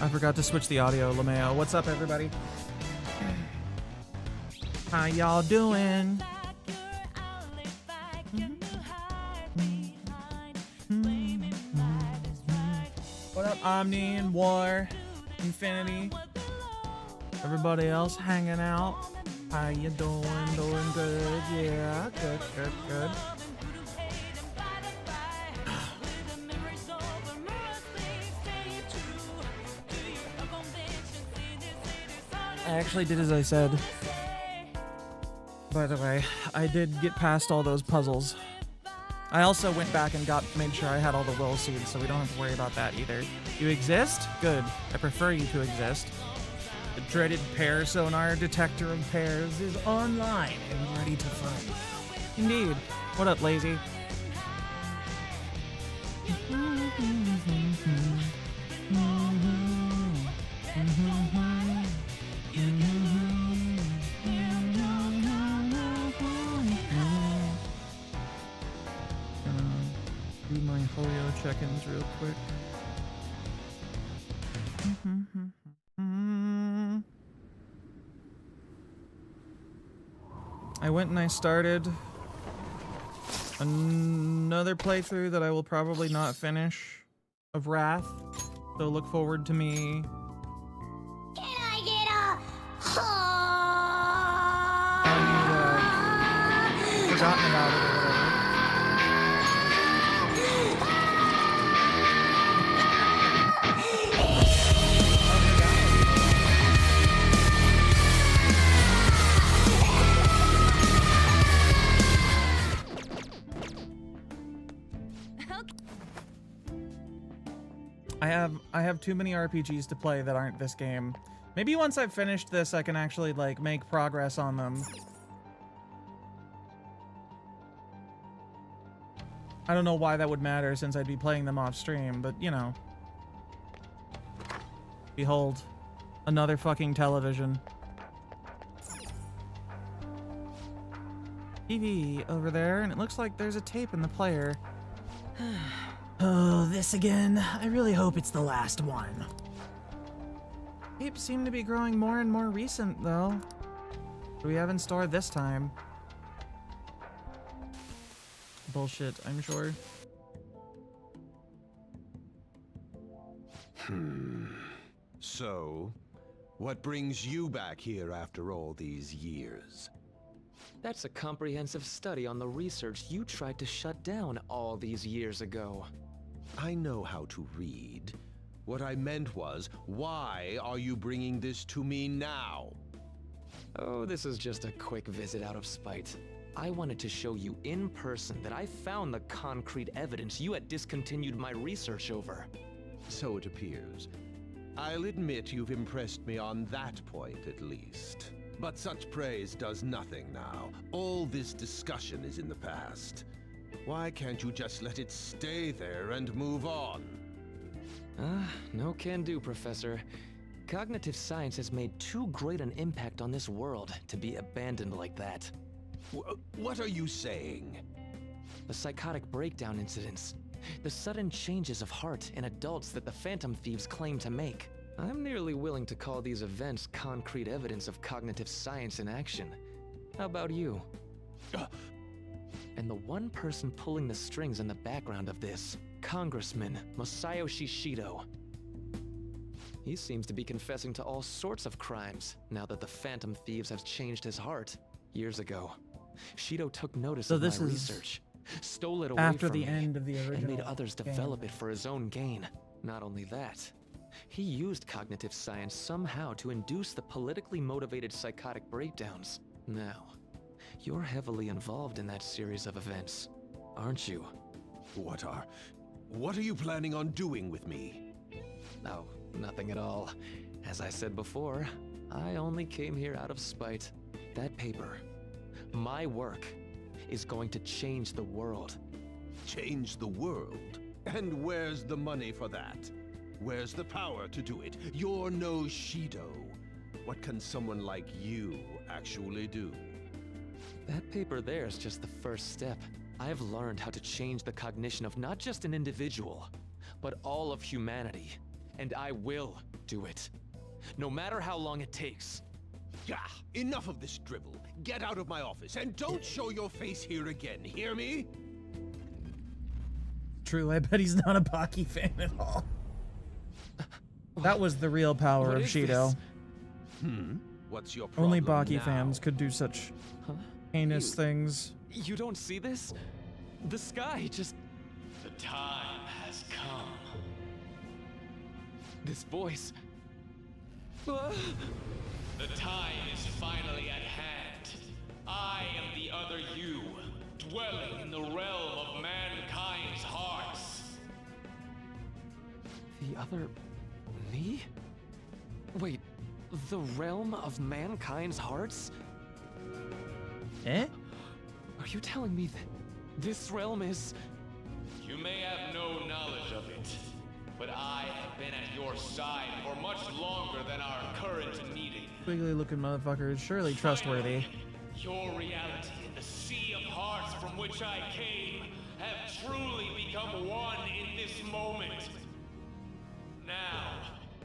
I forgot to switch the audio, LeMayo. What's up, everybody? How y'all doing? What up, Omni and War, Infinity? Everybody else hanging out? How you doing? Doing good? Yeah, good, good, good. I actually did as I said. By the way, I did get past all those puzzles. I also went back and made sure I had all the will seeds, so we don't have to worry about that either. You exist? Good. I prefer you to exist. The dreaded pair sonar detector of pairs is online and ready to find. Indeed. What up, lazy? Do my Hoyo check-ins real quick. I went and I started another playthrough that I will probably not finish of Wrath, so look forward to me. Can I get a Forgotten about it or whatever. I have too many RPGs to play that aren't this game. Maybe once I've finished this, I can actually, like, make progress on them. I don't know why that would matter since I'd be playing them off stream, but, you know. Behold, another fucking television. TV over there, and it looks like there's a tape in the player. Oh, this again. I really hope it's the last one. Tapes seem to be growing more and more recent, though. What do we have in store this time? Bullshit, I'm sure. So, what brings you back here after all these years? That's a comprehensive study on the research you tried to shut down all these years ago. I know how to read. What I meant was, why are you bringing this to me now? Oh, this is just a quick visit out of spite. I wanted to show you in person that I found the concrete evidence you had discontinued my research over. So it appears. I'll admit you've impressed me on that point at least. But such praise does nothing now. All this discussion is in the past. Why can't you just let it stay there and move on? No can do, Professor. Cognitive science has made too great an impact on this world to be abandoned like that. What are you saying? The psychotic breakdown incidents, the sudden changes of heart in adults that the Phantom Thieves claim to make. I'm nearly willing to call these events concrete evidence of cognitive science in action. How about you? And the one person pulling the strings in the background of this, Congressman Masayoshi Shido. He seems to be confessing to all sorts of crimes now that the Phantom Thieves have changed his heart. Years ago, Shido took notice of my research, stole it away after from the me, end of the original and made others develop game. it for his own gain. Not only that, he used cognitive science somehow to induce the politically motivated psychotic breakdowns. Now, you're heavily involved in that series of events, aren't you? What are you planning on doing with me? Oh, nothing at all. As I said before, I only came here out of spite. That paper, my work, is going to change the world. Change the world? And where's the money for that? Where's the power to do it? You're no Shido. What can someone like you actually do? That paper there is just the first step. I've learned how to change the cognition of not just an individual, but all of humanity. and I will do it. No matter how long it takes. Gah! Enough of this drivel. Get out of my office and don't show your face here again. Hear me? True, I bet he's not a Baki fan at all. That was the real power What of is Shido. this? What's your problem Only Baki now? fans could do such heinous things. You don't see this? The sky just... The time has come. This voice... The time is finally at hand. I am the other you, dwelling in the realm of mankind's hearts. The other... me? Wait, the realm of mankind's hearts? Eh? Are you telling me that this realm is... You may have no knowledge of it, but I have been at your side for much longer than our current meeting. Wiggly looking motherfucker is surely trustworthy. Finally, your reality and the sea of hearts from which I came have truly become one in this moment. Now,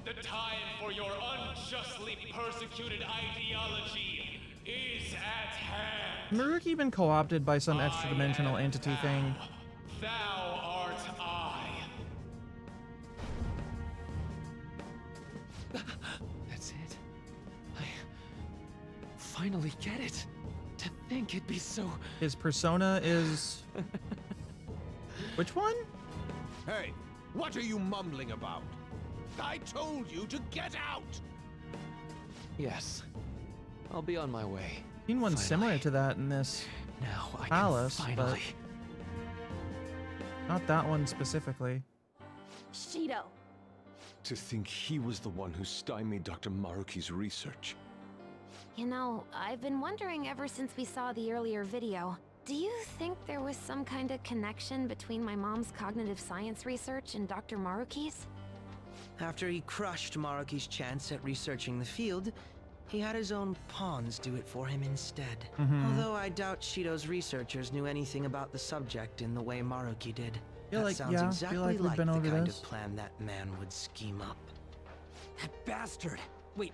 the time for your unjustly persecuted ideology is at hand. Maruki been co-opted by some extra-dimensional entity thing? Thou art I. That's it. I finally get it. To think it'd be so... His persona is... Which one? Hey, what are you mumbling about? I told you to get out! Yes. I'll be on my way. Seen one Finally. similar to that in this Now I palace, can but finally... not that one specifically. Shido. To think he was the one who stymied Dr. Maruki's research. You know, I've been wondering ever since we saw the earlier video. Do you think there was some kind of connection between my mom's cognitive science research and Dr. Maruki's? After he crushed Maruki's chance at researching the field, he had his own pawns do it for him instead. Although I doubt Shido's researchers knew anything about the subject in the way Maruki did. Feel That like- sounds yeah, exactly feel like we've like been the over kind this. of plan that man would scheme up. That bastard! Wait,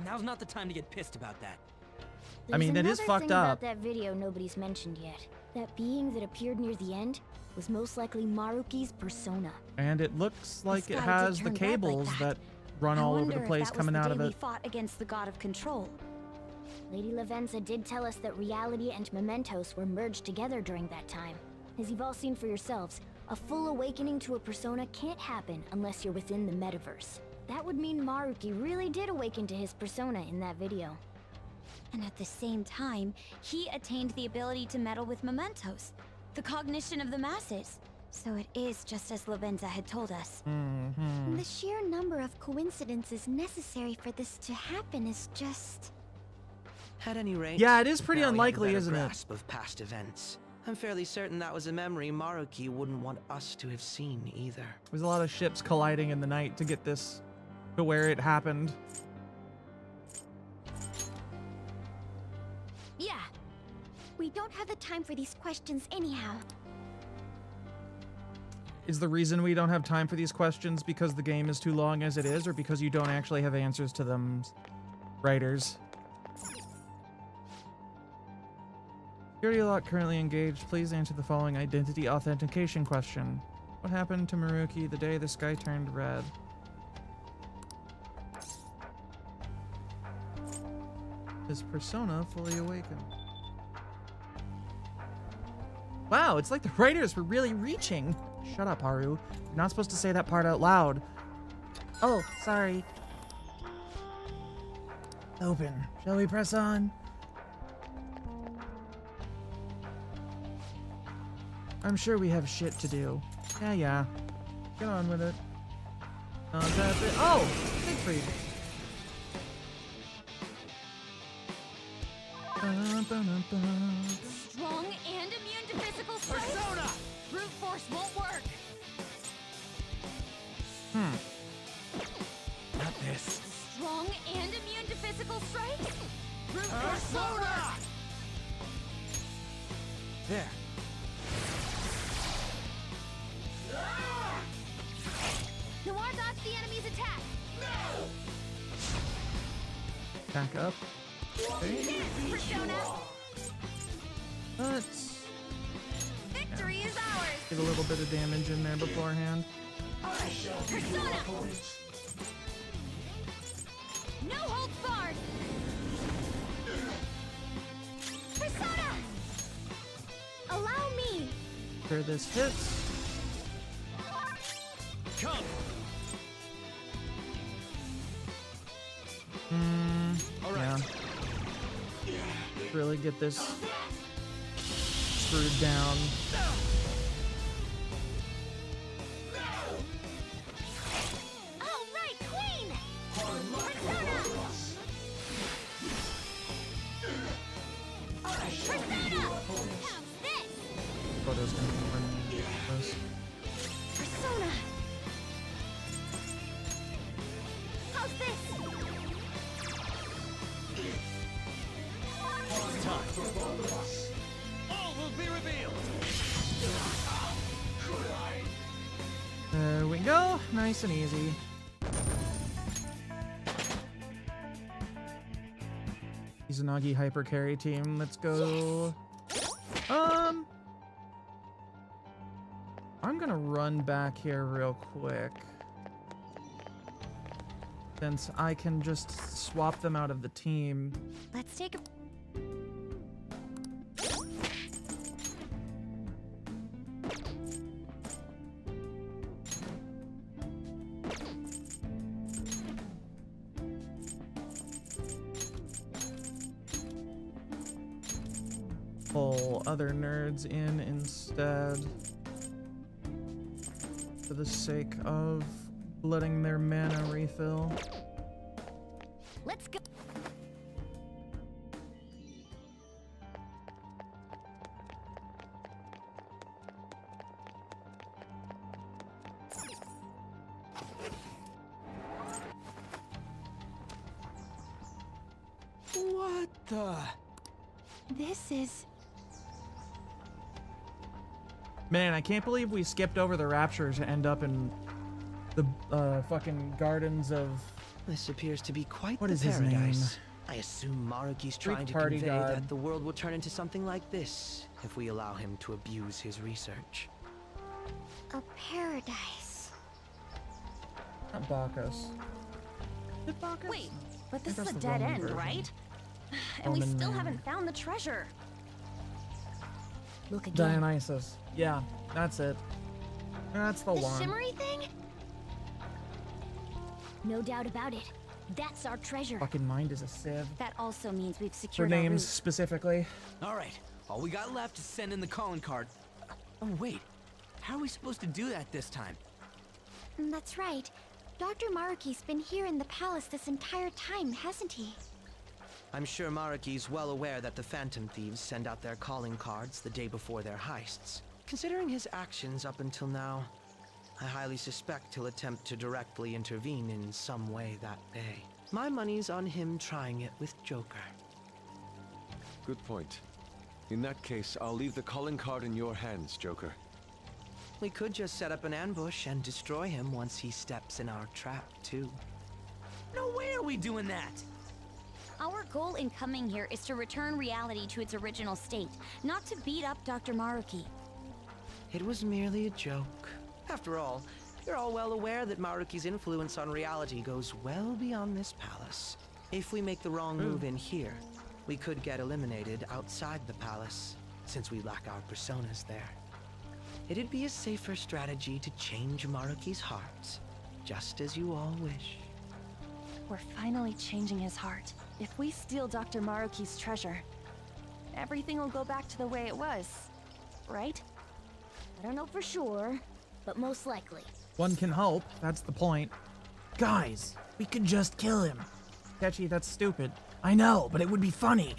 now's not the time to get pissed about that. I mean, that There's is another fucked thing up. about that video nobody's mentioned yet. That being that appeared near the end was most likely Maruki's persona. And it looks like The it sky has did the turn red like cables that. that run I all over wonder the if place that coming was the out of day it. we fought against the god of control. Lady Lavenza did tell us that reality and mementos were merged together during that time. As you've all seen for yourselves, a full awakening to a persona can't happen unless you're within the metaverse. That would mean Maruki really did awaken to his persona in that video. And at the same time, he attained the ability to meddle with mementos, the cognition of the masses. So it is just as Lavenza had told us. The sheer number of coincidences necessary for this to happen is just... At any rate, Yeah, it is pretty now we have a unlikely, better isn't it? grasp of past events. I'm fairly certain that was a memory Maruki wouldn't want us to have seen either. There's a lot of ships colliding in the night to get this to where it happened. Yeah. We don't have the time for these questions anyhow. Is the reason we don't have time for these questions because the game is too long as it is, or because you don't actually have answers to them, writers? Security lock currently engaged. Please answer the following identity authentication question. What happened to Maruki the day the sky turned red? His persona fully awakened. Wow, it's like the writers were really reaching. Shut up, Haru. You're not supposed to say that part out loud. Oh, sorry. Open. Shall we press on? I'm sure we have shit to do. Yeah. Get on with it. Oh, Siegfried. Strong and immune to physical strikes? Persona! Brute force won't work! Not this. Strong and immune to physical strikes? Brute force won't Persona! work! There. Noir dodged the enemy's Back up. Okay. Let's Victory is ours! get a little bit of damage in there beforehand. Persona! No holds barred! Persona! Allow me! Sure this hits. Come! All right. Yeah. Really get this screwed down. All right, Queen! Persona! Persona! How's this? Photo's gonna be running close. Persona! How's this? All will be revealed! There we go. Nice and easy. Izanagi hyper carry team. Let's go. I'm gonna run back here real quick. Since I can just swap them out of the team. Let's take a... Pull other nerds in instead. For the sake of letting their mana refill. Let's go. What the? This is... Man, I can't believe we skipped over the Rapture to end up in the fucking gardens of... This appears to be quite What the is his paradise. name? I assume Maruki's trying to party convey god. that the world will turn into something like this if we allow him to abuse his research. a paradise. Not Bacchus. Is it Bacchus? Wait, but this I is think a that's the dead Roman end, version. right? And we Roman still man. haven't found the treasure. Look again. Dionysus. Yeah, that's it. That's the The one. shimmery thing? No doubt about it. That's our treasure. Fucking mind is a sieve. That also means we've For secured our names route. specifically. All right, all we got left is send in the calling card. Oh wait, how are we supposed to do that this time? That's right. Dr. Maruki's been here in the palace this entire time, hasn't he? I'm sure Maruki's well aware that the Phantom Thieves send out their calling cards the day before their heists. Considering his actions up until now, I highly suspect he'll attempt to directly intervene in some way that day. My money's on him trying it with Joker. Good point. In that case, I'll leave the calling card in your hands, Joker. We could just set up an ambush and destroy him once he steps in our trap, too. No way are we doing that! Our goal in coming here is to return reality to its original state, not to beat up Dr. Maruki. It was merely a joke. After all, you're all well aware that Maruki's influence on reality goes well beyond this palace. If we make the wrong move in here, we could get eliminated outside the palace, since we lack our personas there. It'd be a safer strategy to change Maruki's heart, just as you all wish. We're finally changing his heart. If we steal Dr. Maruki's treasure, everything will go back to the way it was, right? I don't know for sure, but most likely. One can hope. That's the point. Guys, we could just kill him. Ketchy, that's stupid. I know, but it would be funny.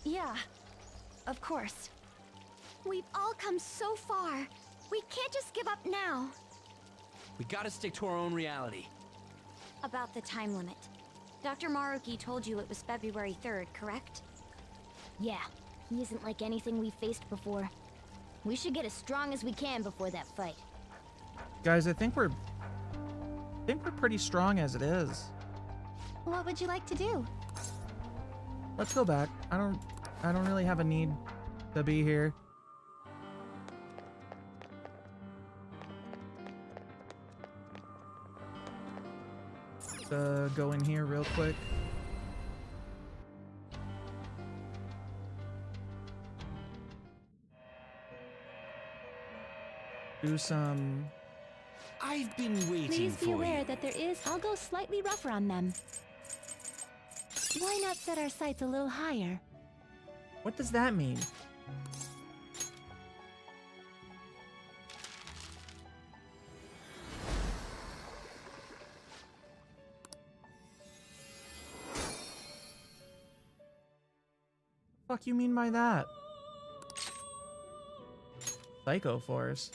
Yeah, of course. We've all come so far. We can't just give up now. We gotta stick to our own reality. About the time limit. Dr. Maruki told you it was February 3rd, correct? Yeah, he isn't like anything we've faced before. We should get as strong as we can before that fight. Guys, I think we're pretty strong as it is. What would you like to do? Let's go back. I don't really have a need to be here. Go in here real quick. Do some... I've been waiting Please for be you. aware that there is... I'll go slightly rougher on them. Why not set our sights a little higher? What does that mean? Fuck you mean by that? Psycho Force.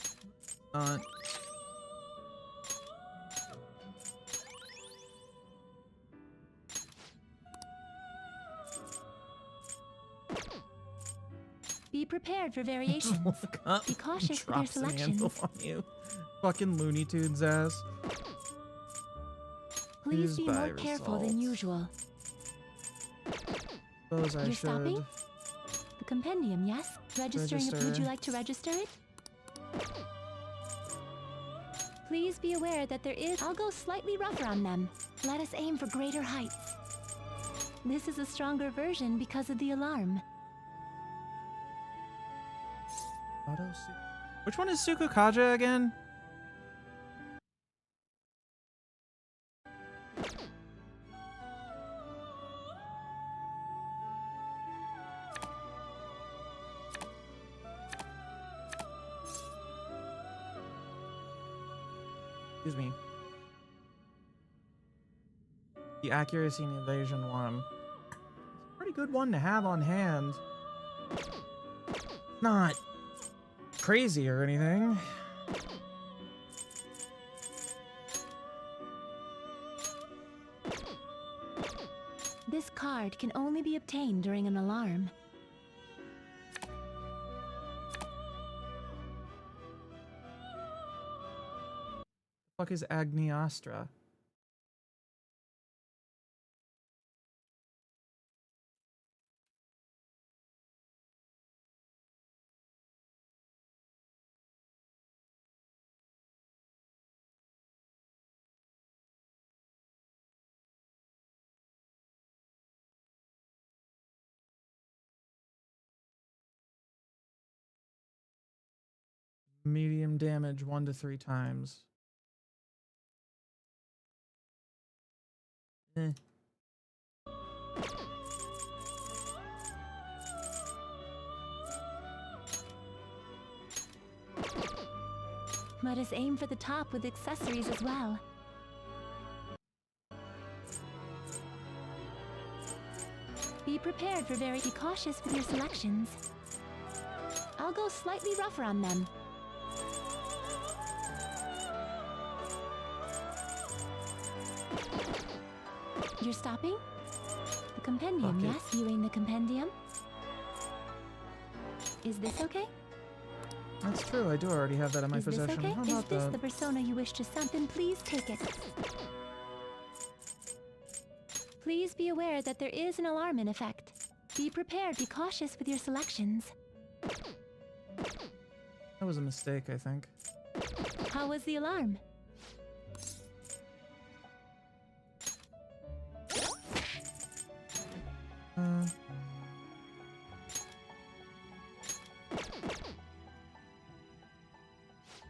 Be prepared for variations. Be cautious with your Drops an anvil selections. on you. Fucking Looney Tunes ass. Please Use be by more careful than results. usual. Suppose I You're should. stopping? The compendium, yes? Registering it. Would Register. you like to register it? Please be aware that there is... I'll go slightly rougher on them. Let us aim for greater heights. This is a stronger version because of the alarm. Which one is Sukukaja again? Excuse me. The accuracy and evasion one. It's a pretty good one to have on hand. Not crazy or anything. This card can only be obtained during an alarm. The fuck is Agniastra? Medium damage 1 to 3 times. Eh. Let us aim for the top with accessories as well. Be prepared for be cautious with your selections. I'll go slightly rougher on them. You're stopping? The compendium, Okay. yes? Viewing the compendium? Is this okay? That's true, I do already have that in my Is this possession. okay? How Is about this that? the persona you wish to send? Then please take it. Please be aware that there is an alarm in effect. Be prepared, be cautious with your selections. That was a mistake, I think. How was the alarm?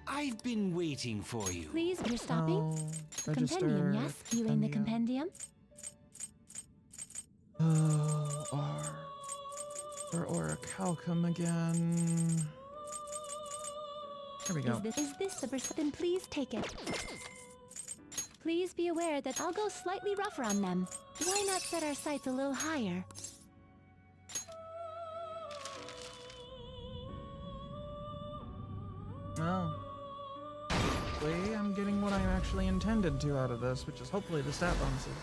I've been waiting for you. Please, you're stopping? Oh, The compendium, yes? Viewing the compendium? Oh, or orichalcum again. There we go. Is this the person? Then please take it. Please be aware that I'll go slightly rougher on them. Why not set our sights a little higher? Oh. Hopefully I'm getting what I actually intended to out of this, which is hopefully the stat bonuses.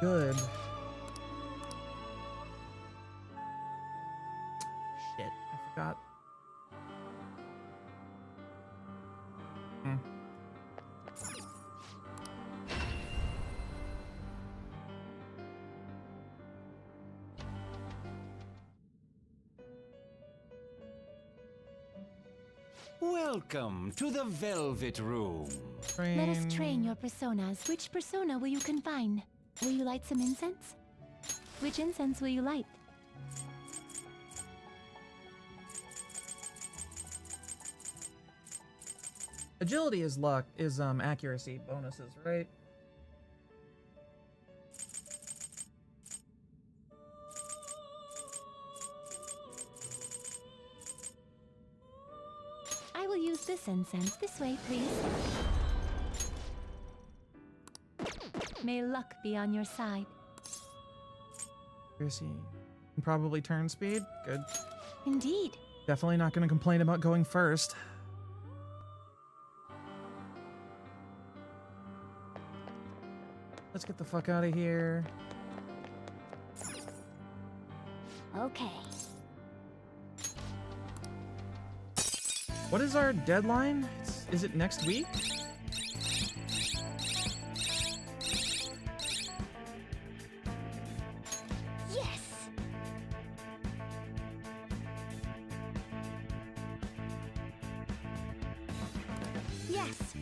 Good. Shit, I forgot. Welcome to the Velvet Room. Let us train your personas. Which persona will you confine? Will you light some incense? Which incense will you light? Agility is luck, is accuracy bonuses, right? I will use this incense. This way, please. May luck be on your side. Accuracy. And probably turn speed. Good. Indeed. Definitely not going to complain about going first. Let's get the fuck out of here. Okay. What is our deadline? Is it next week? Yes! Yes!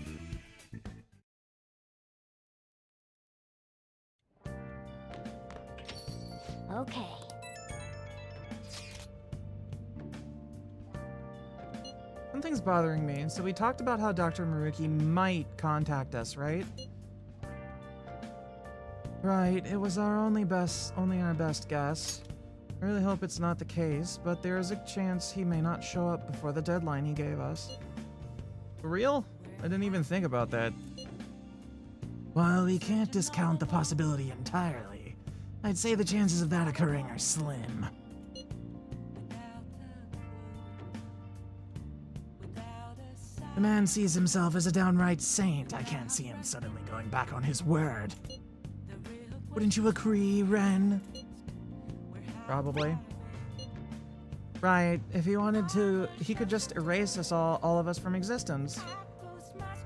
Okay. Something's bothering me. So we talked about how Dr. Maruki might contact us, right? Right, it was our only our best guess. I really hope it's not the case, but there is a chance he may not show up before the deadline he gave us. For real? I didn't even think about that. While we can't discount the possibility entirely, I'd say the chances of that occurring are slim. The man sees himself as a downright saint. I can't see him suddenly going back on his word. Wouldn't you agree, Ren? Probably. Right, if he wanted to, he could just erase us all of us from existence.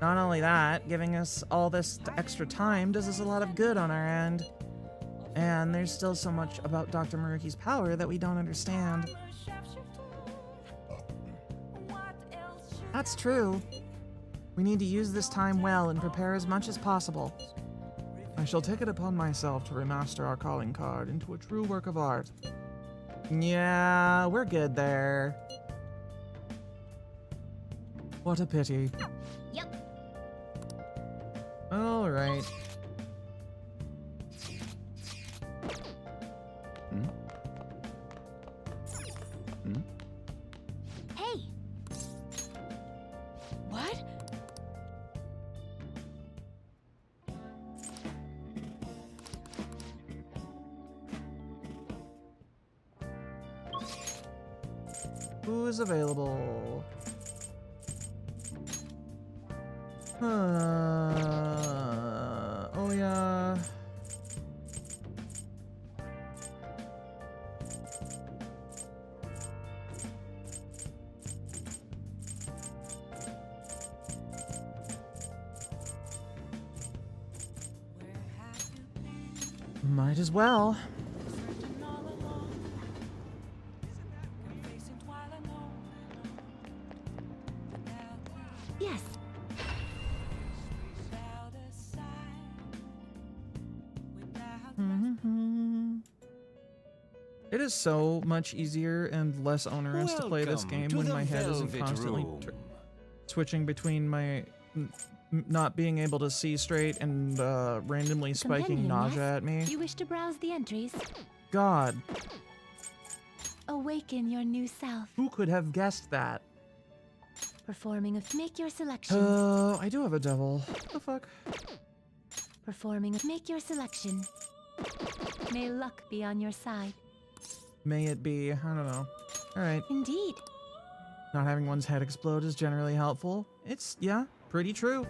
Not only that, giving us all this extra time does us a lot of good on our end. And there's still so much about Dr. Maruki's power that we don't understand. That's true. We need to use this time well and prepare as much as possible. I shall take it upon myself to remaster our calling card into a true work of art. Yeah, we're good there. What a pity. Yep. All right. Hey! What? Who is available? Oh yeah. Might as well. Yes. It is so much easier and less onerous to play this game when my head isn't constantly switching between my not being able to see straight and randomly spiking Companion, nausea yes? at me. You wish to browse the entries? God, Awaken your new self. who could have guessed that? Performing a make your selection. I do have a devil. What the fuck? Performing a make your selection. May luck be on your side. May it be. I don't know. Alright. Indeed. Not having one's head explode is generally helpful. It's, yeah, pretty true.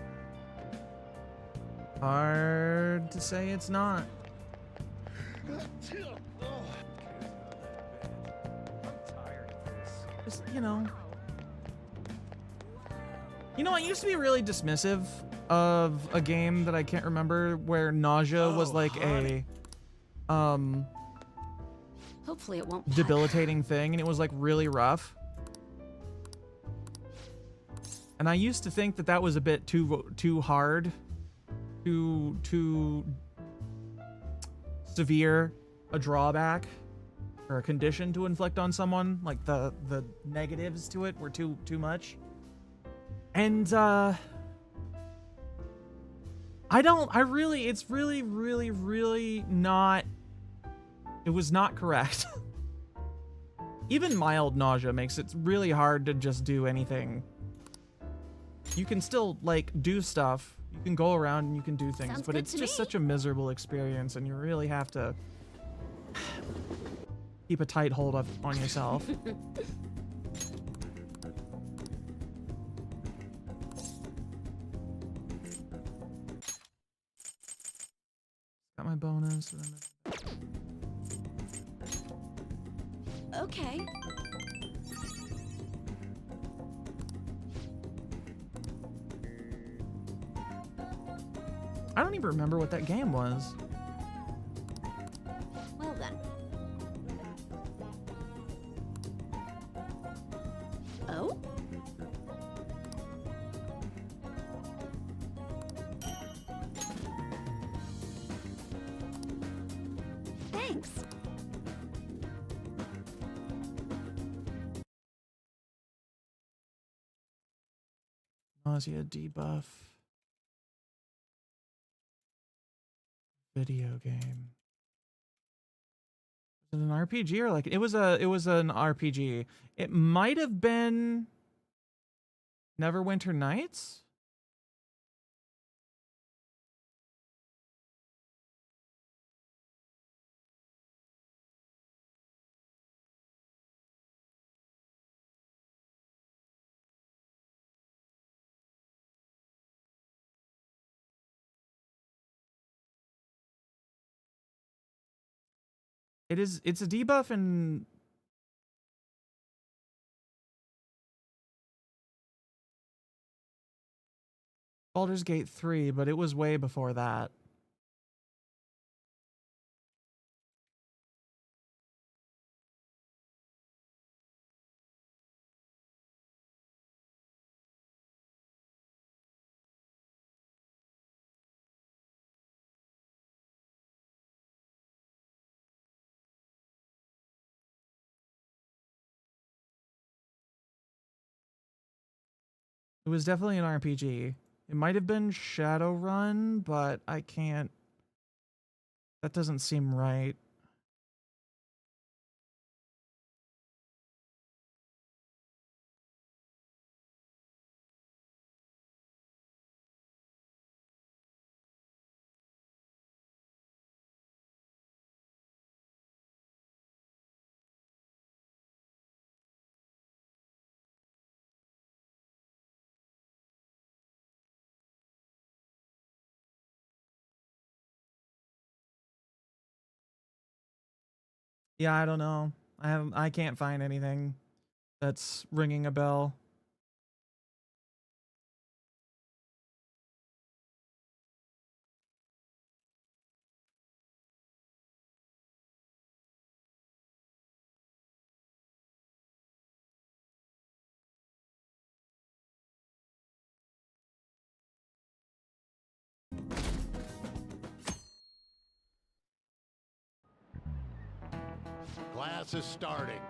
Hard to say it's not. Just, you know, I used to be really dismissive of a game that I can't remember where nausea was like a Hopefully it won't debilitating thing, and it was like really rough. And I used to think that that was a bit too hard, too severe a drawback or a condition to inflict on someone. Like the negatives to it were too much. And it's really not, it was not correct. Even mild nausea makes it really hard to just do anything. You can still like do stuff, you can go around and you can do things, but it's just such a miserable experience, and you really have to keep a tight hold on yourself. Got my bonus. Okay. I don't even remember what that game was. Well then. Oh? Thanks. Nausea debuff. Video game. Was it an RPG or like it was an RPG. It might have been Neverwinter Nights. It's a debuff in Baldur's Gate 3, but it was way before that. It was definitely an RPG. It might have been Shadowrun, but I can't. That doesn't seem right. Yeah, I don't know. I can't find anything that's ringing a bell. Class is starting.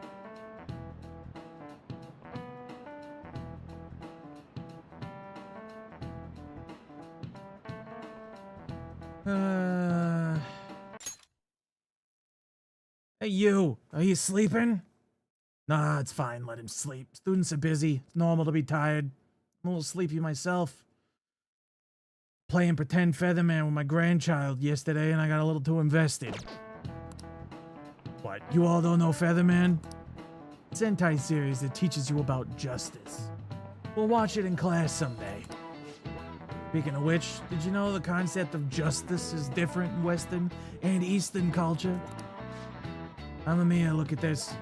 Hey, you. Are you sleeping? Nah, it's fine. Let him sleep. Students are busy. It's normal to be tired. I'm a little sleepy myself. Playing pretend Featherman with my grandchild yesterday, and I got a little too invested. What, you all don't know Featherman? It's an Sentai series that teaches you about justice. We'll watch it in class someday. Speaking of which, did you know the concept of justice is different in Western and Eastern culture? Mamma mia, look at this.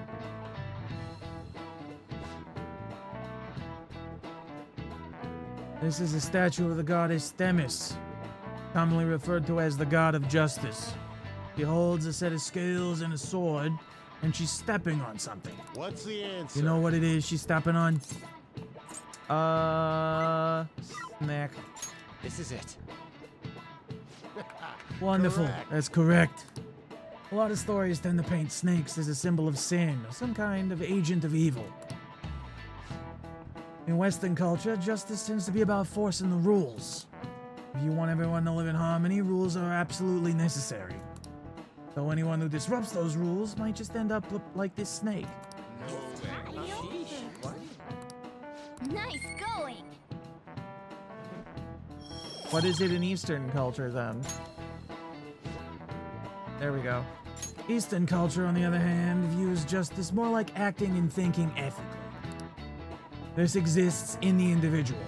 This is a statue of the goddess Themis, commonly referred to as the god of justice. She holds a set of scales and a sword, and she's stepping on something. What's the answer? You know what it is she's stepping on? Snack. This is it. Wonderful. Correct. That's correct. A lot of stories tend to paint snakes as a symbol of sin or some kind of agent of evil. In Western culture, justice tends to be about forcing the rules. If you want everyone to live in harmony, rules are absolutely necessary. Though anyone who disrupts those rules might just end up like this snake. Nice going! What is it in Eastern culture, then? There we go. Eastern culture, on the other hand, views justice more like acting and thinking ethically. This exists in the individual.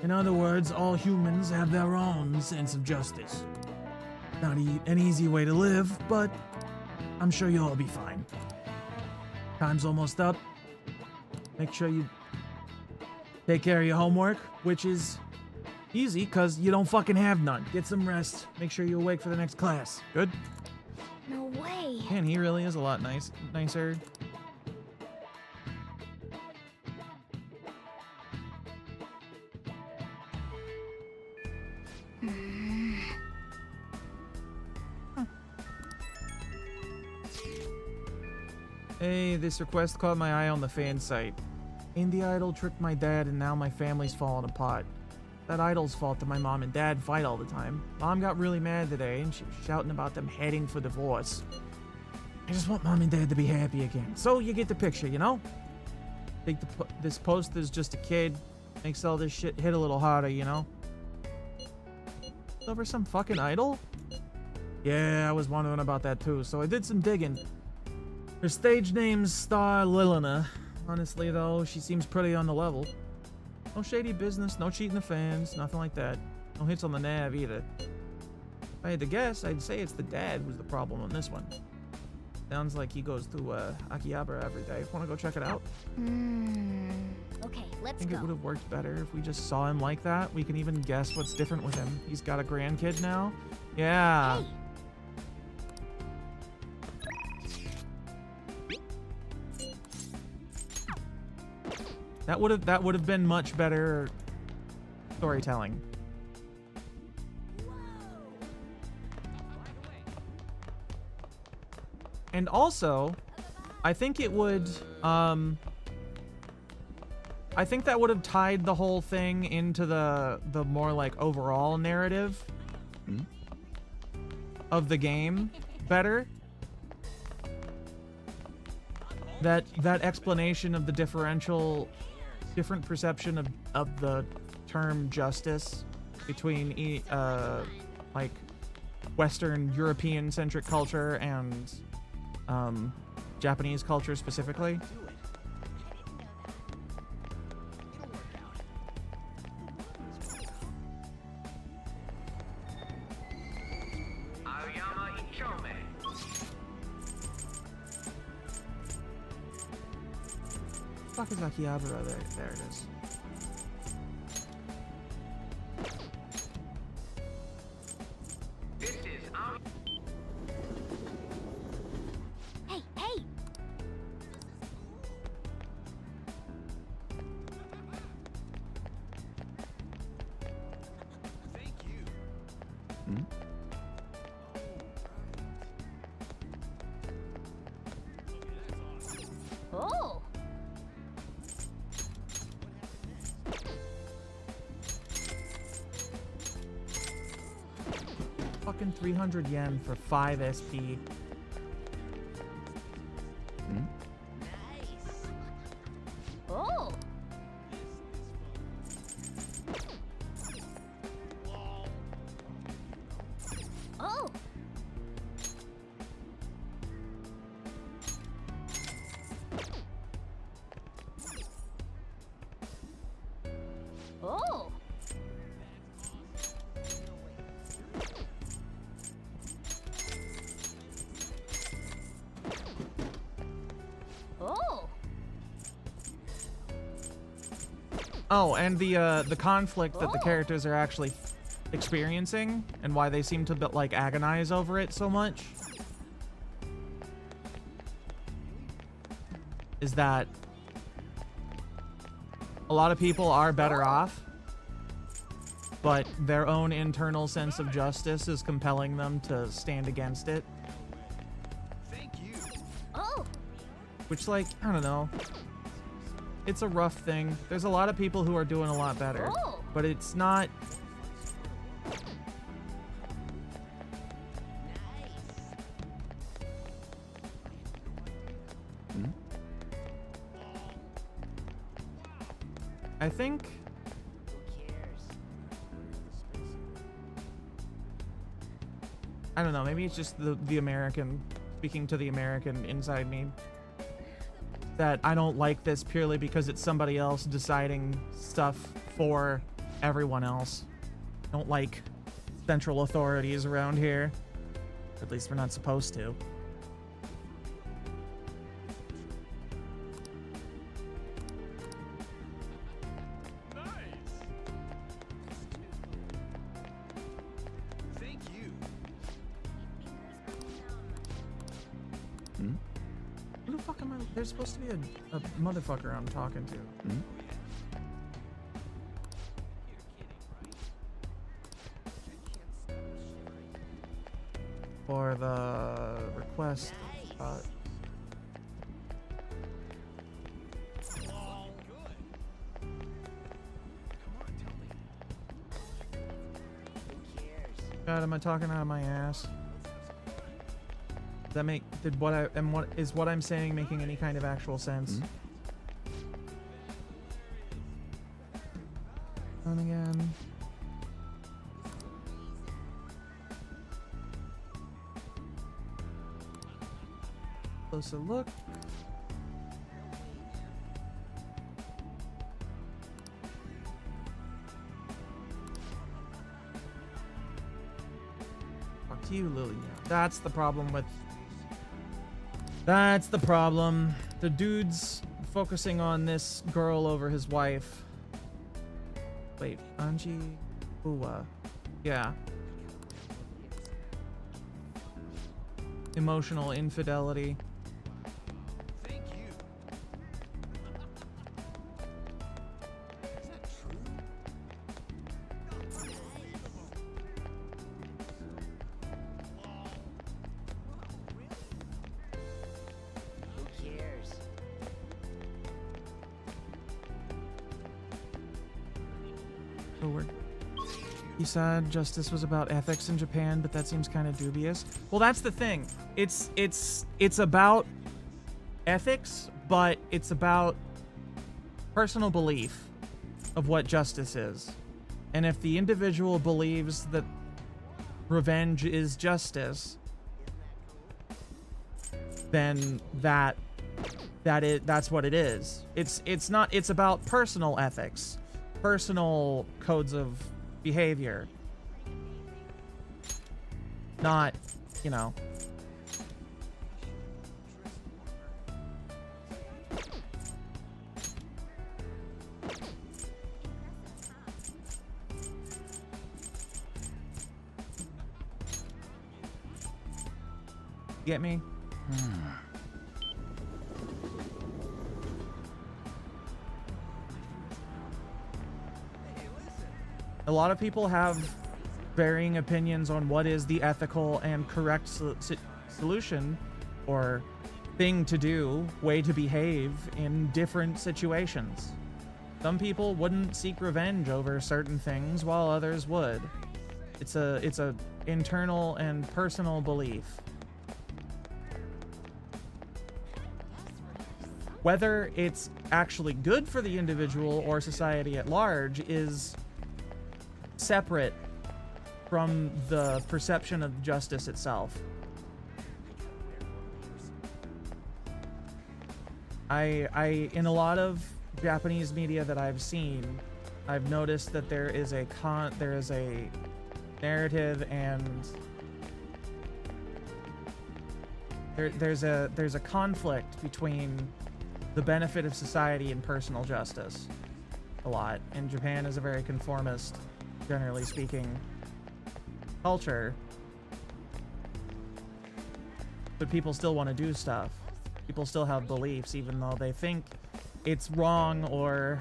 In other words, all humans have their own sense of justice. Not an easy way to live, but I'm sure you'll all be fine. Time's almost up. Make sure you take care of your homework, which is easy because you don't fucking have none. Get some rest. Make sure you're awake for the next class. Good? No way! Man, he really is a lot nicer. Hey, this request caught my eye on the fan site. Indie Idol tricked my dad and now my family's falling apart. That Idol's fault that my mom and dad fight all the time. Mom got really mad today and she was shouting about them heading for divorce. I just want mom and dad to be happy again. So you get the picture, you know? Think this post is just a kid. Makes all this shit hit a little harder, you know? Over some fucking Idol? Yeah, I was wondering about that too, so I did some digging. Her stage name's Star Lilina. Honestly, though, she seems pretty on the level. No shady business, no cheating the fans, nothing like that. No hits on the nav either. If I had to guess, I'd say it's the dad who's the problem on this one. Sounds like he goes through Akihabara every day. Want to go check it out? Okay, I let's think go. it would have worked better if we just saw him like that. We can even guess what's different with him. He's got a grandkid now. Yeah. Hey. That would have been much better storytelling. And also, I think it would I think that would have tied the whole thing into the more like overall narrative of the game better. That explanation of the different perception of the term justice between like Western European centric culture and Japanese culture specifically. Fuck is Akihabara? There it is. Hey, hey! Oh! Fucking 300 yen for 5 SP. Oh! Oh! Oh! Oh, and the conflict that the characters are actually experiencing and why they seem to like agonize over it so much is that a lot of people are better off, but their own internal sense of justice is compelling them to stand against it. Thank you. Oh, Which, like, I don't know. It's a rough thing. There's a lot of people who are doing a lot better, but it's not. I think I don't know, maybe it's just the American, speaking to the American inside me, that I don't like this purely because it's somebody else deciding stuff for everyone else. I don't like central authorities around here. At least we're not supposed to. Who the fuck am I? There's supposed to be a motherfucker I'm talking to. For the request. God, am I talking out of my ass? Does that make what I'm saying making any kind of actual sense? And again. Closer look. Fuck you, Lily. That's the problem with. That's the problem. The dude's focusing on this girl over his wife. Wait, Anji? Uwa. Yeah. Emotional infidelity. Thank you. Is that true? Who cares? Oh, we're. He said justice was about ethics in Japan, but that seems kind of dubious. Well, that's the thing. It's about ethics, but it's about personal belief of what justice is. And if the individual believes that revenge is justice, then that's what it is. It's about personal ethics, personal codes of behavior, not, you know. Get me? A lot of people have varying opinions on what is the ethical and correct solution or thing to do, way to behave in different situations. Some people wouldn't seek revenge over certain things while others would. It's a internal and personal belief. Whether it's actually good for the individual or society at large is separate from the perception of justice itself. I in a lot of Japanese media that I've seen, I've noticed that there is a narrative and there's a conflict between the benefit of society and personal justice. a lot, and Japan is a very conformist, generally speaking, culture. But people still want to do stuff. People still have beliefs, even though they think it's wrong or...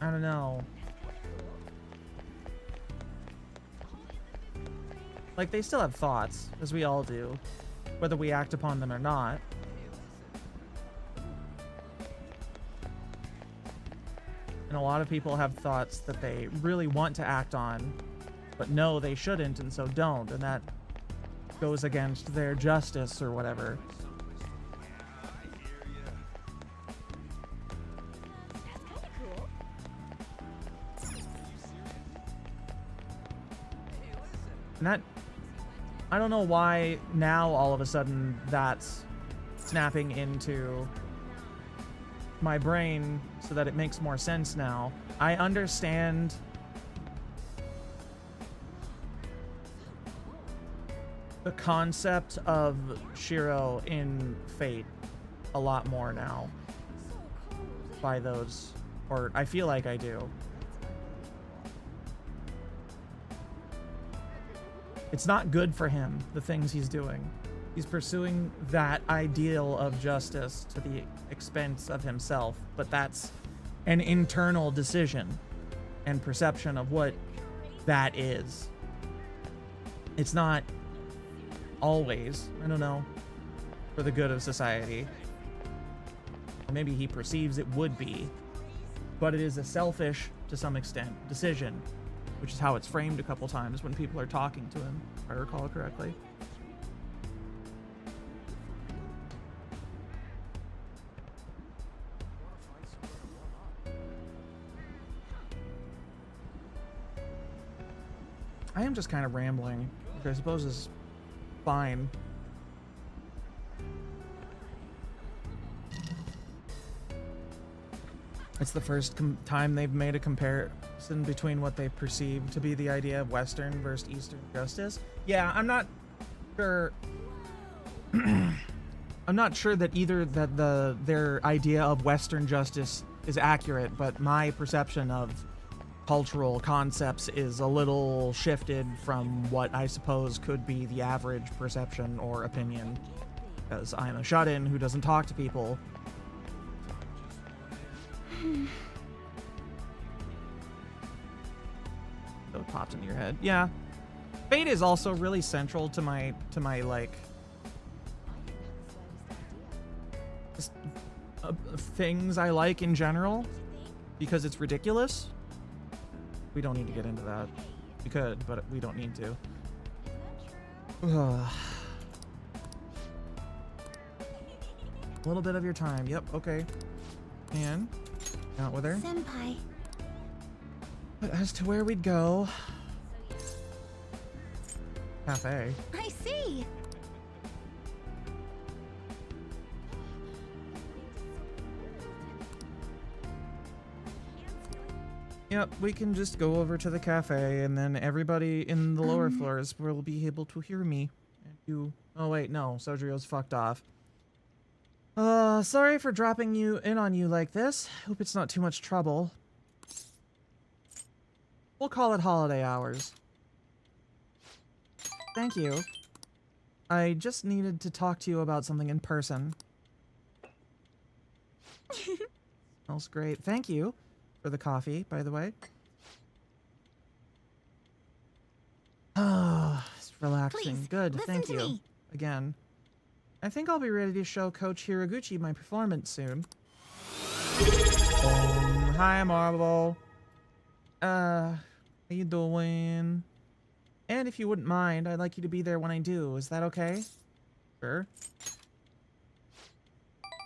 I don't know. Like, they still have thoughts, as we all do, whether we act upon them or not. And a lot of people have thoughts that they really want to act on, but no, they shouldn't, and so don't, and that goes against their justice or whatever. And that, I don't know why now all of a sudden that's snapping into my brain so that it makes more sense now. I understand the concept of Shiro in Fate a lot more now by those, or I feel like I do. It's not good for him, the things he's doing. He's pursuing that ideal of justice to the expense of himself, but that's an internal decision and perception of what that is. It's not always, I don't know, for the good of society. Or maybe he perceives it would be, but it is a selfish, to some extent, decision, which is how it's framed a couple times when people are talking to him, if I recall correctly. I am just kind of rambling, which I suppose is fine. It's the first time they've made a comparison between what they perceive to be the idea of Western versus Eastern justice. Yeah, I'm not sure. I'm not sure that either that their idea of Western justice is accurate, but my perception of cultural concepts is a little shifted from what I suppose could be the average perception or opinion, because I'm a shut-in who doesn't talk to people. So it popped into your head. Yeah. Fate is also really central to my like just, things I like in general, because it's ridiculous. We don't need to get into that. We could, but we don't need to. A little bit of your time. Yep, okay. And out with her. Senpai. But as to where we'd go... Cafe. I see. Yep, we can just go over to the cafe, and then everybody in the lower floors will be able to hear me. And you... Oh wait, no, Sojirio's fucked off. Sorry for dropping you in on you like this. Hope it's not too much trouble. We'll call it holiday hours. Thank you. I just needed to talk to you about something in person. Smells great. Thank you for the coffee, by the way. Ah, it's relaxing. Please, good. listen Thank to you. me. Again. I think I'll be ready to show Coach Hiraguchi my performance soon. Hi, Marble. How you doing? And if you wouldn't mind, I'd like you to be there when I do. Is that okay? Sure.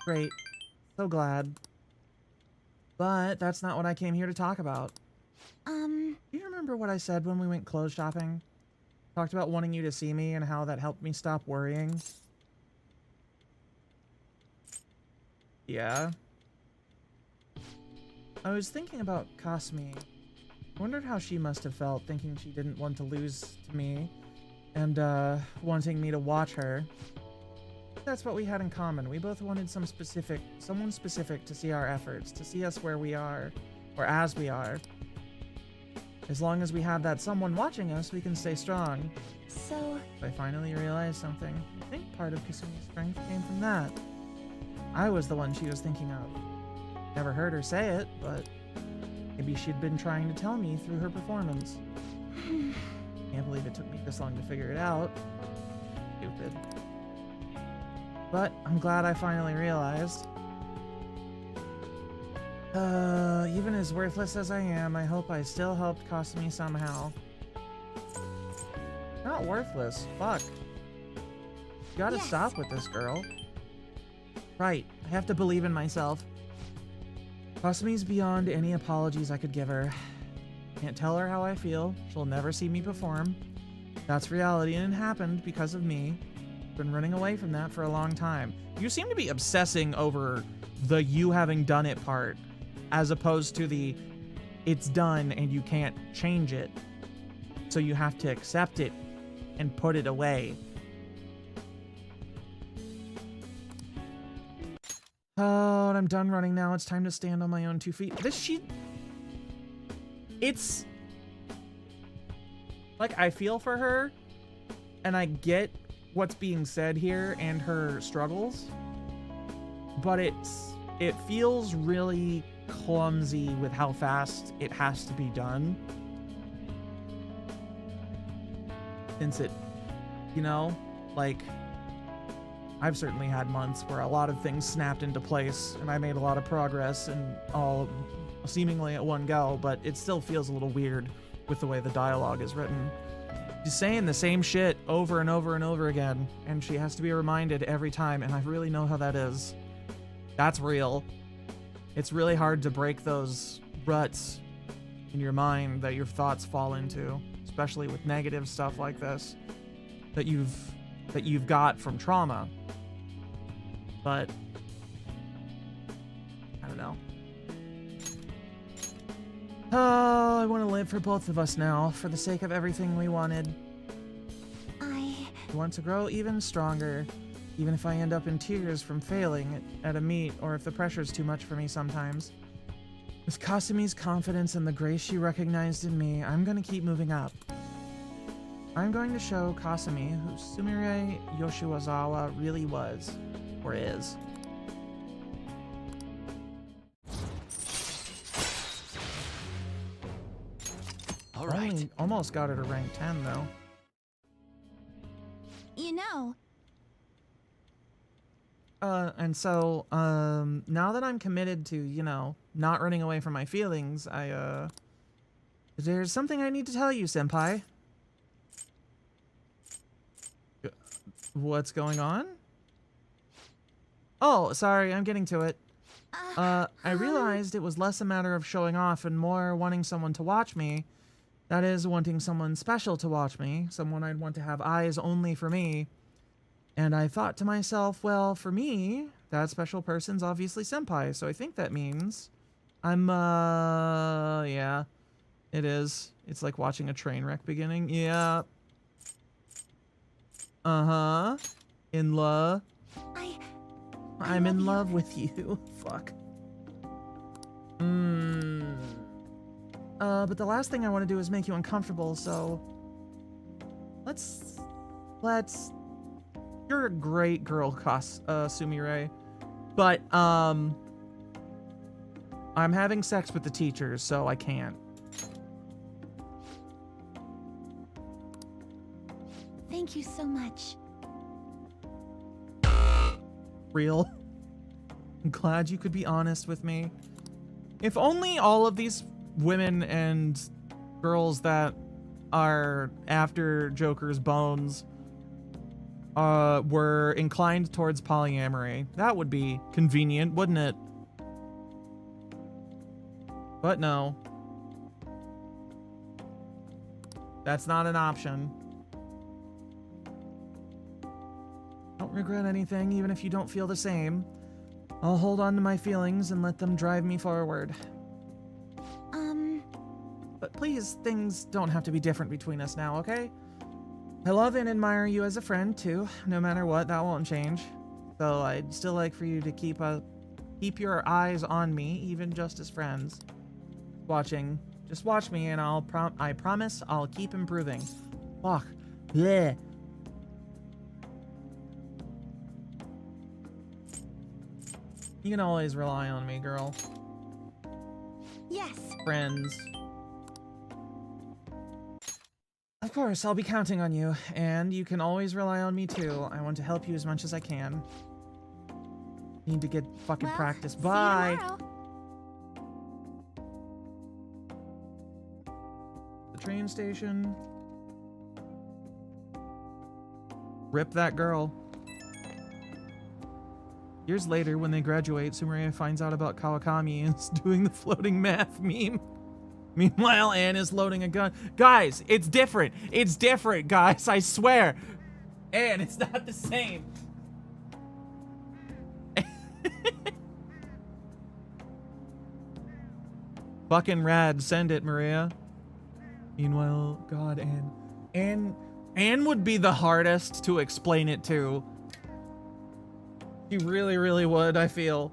Great. So glad. But that's not what I came here to talk about. Do you remember what I said when we went clothes shopping? Talked about wanting you to see me and how that helped me stop worrying. Yeah. I was thinking about Kasumi. Wondered how she must have felt thinking she didn't want to lose to me and wanting me to watch her. that's what we had in common. We both wanted someone specific to see our efforts, to see us where we are, or as we are. As long as we have that someone watching us, we can stay strong. So... I finally realized something. I think part of Kasumi's strength came from that. I was the one she was thinking of. Never heard her say it, but maybe she'd been trying to tell me through her performance. Can't believe it took me this long to figure it out. Stupid. But I'm glad I finally realized. Even as worthless as I am, I hope I still helped Kasumi somehow. Not worthless. Fuck. You gotta stop with this girl. Right. I have to believe in myself. Kasumi's beyond any apologies I could give her. Can't tell her how I feel. She'll never see me perform. That's reality, and it happened because of me. Been running away from that for a long time. You seem to be obsessing over the you having done it part, as opposed to the it's done and you can't change it. So you have to accept it and put it away. Oh, I'm done running now. It's time to stand on my own 2 feet. It's like, I feel for her and I get what's being said here and her struggles, but it feels really clumsy with how fast it has to be done. Since it, you know, like, I've certainly had months where a lot of things snapped into place and I made a lot of progress and all seemingly at one go, but it still feels a little weird with the way the dialogue is written. She's saying the same shit over and over and over again, and she has to be reminded every time, and I really know how that is. That's real. It's really hard to break those ruts in your mind that your thoughts fall into, especially with negative stuff like this that you've got from trauma. But I don't know. Oh, I want to live for both of us now, for the sake of everything we wanted. I want to grow even stronger, even if I end up in tears from failing at a meet, or if the pressure's too much for me sometimes. With Kasumi's confidence and the grace she recognized in me, I'm going to keep moving up. I'm going to show Kasumi who Sumire Yoshiwazawa really was, or is. All right. Almost got her to rank 10, though. You know... And so, now that I'm committed to, you know, not running away from my feelings, there's something I need to tell you, senpai. What's going on? Oh, sorry, I'm getting to it. I realized it was less a matter of showing off and more wanting someone to watch me. That is, wanting someone special to watch me, someone I'd want to have eyes only for me. And I thought to myself, well, for me, that special person's obviously senpai, so I think that means yeah, it is. It's like watching a train wreck beginning. Yeah. Uh-huh. In love. I'm in love with you. Fuck. But the last thing I want to do is make you uncomfortable, so let's you're a great girl, Sumire, but I'm having sex with the teachers, so I can't. Thank you so much. Real. I'm glad you could be honest with me. If only all of these women and girls that are after Joker's bones were inclined towards polyamory. That would be convenient, wouldn't it? But no. That's not an option. Don't regret anything, even if you don't feel the same. I'll hold on to my feelings and let them drive me forward. But please, things don't have to be different between us now, okay? I love and admire you as a friend, too. No matter what, that won't change. So I'd still like for you to keep your eyes on me, even just as friends. Watching. Just watch me and I promise I'll keep improving. Fuck. Bleh. You can always rely on me, girl. Yes. Friends. Of course, I'll be counting on you, and you can always rely on me too. I want to help you as much as I can. Need to get fucking practice. Bye. The train station. Rip that girl. Years later, when they graduate, Sumeria finds out about Kawakami and is doing the floating math meme. Meanwhile, Anne is loading a gun. Guys, it's different. It's different, guys. I swear. Anne, it's not the same. Fucking rad. Send it, Maria. Meanwhile, God, Anne would be the hardest to explain it to. She really, really would, I feel.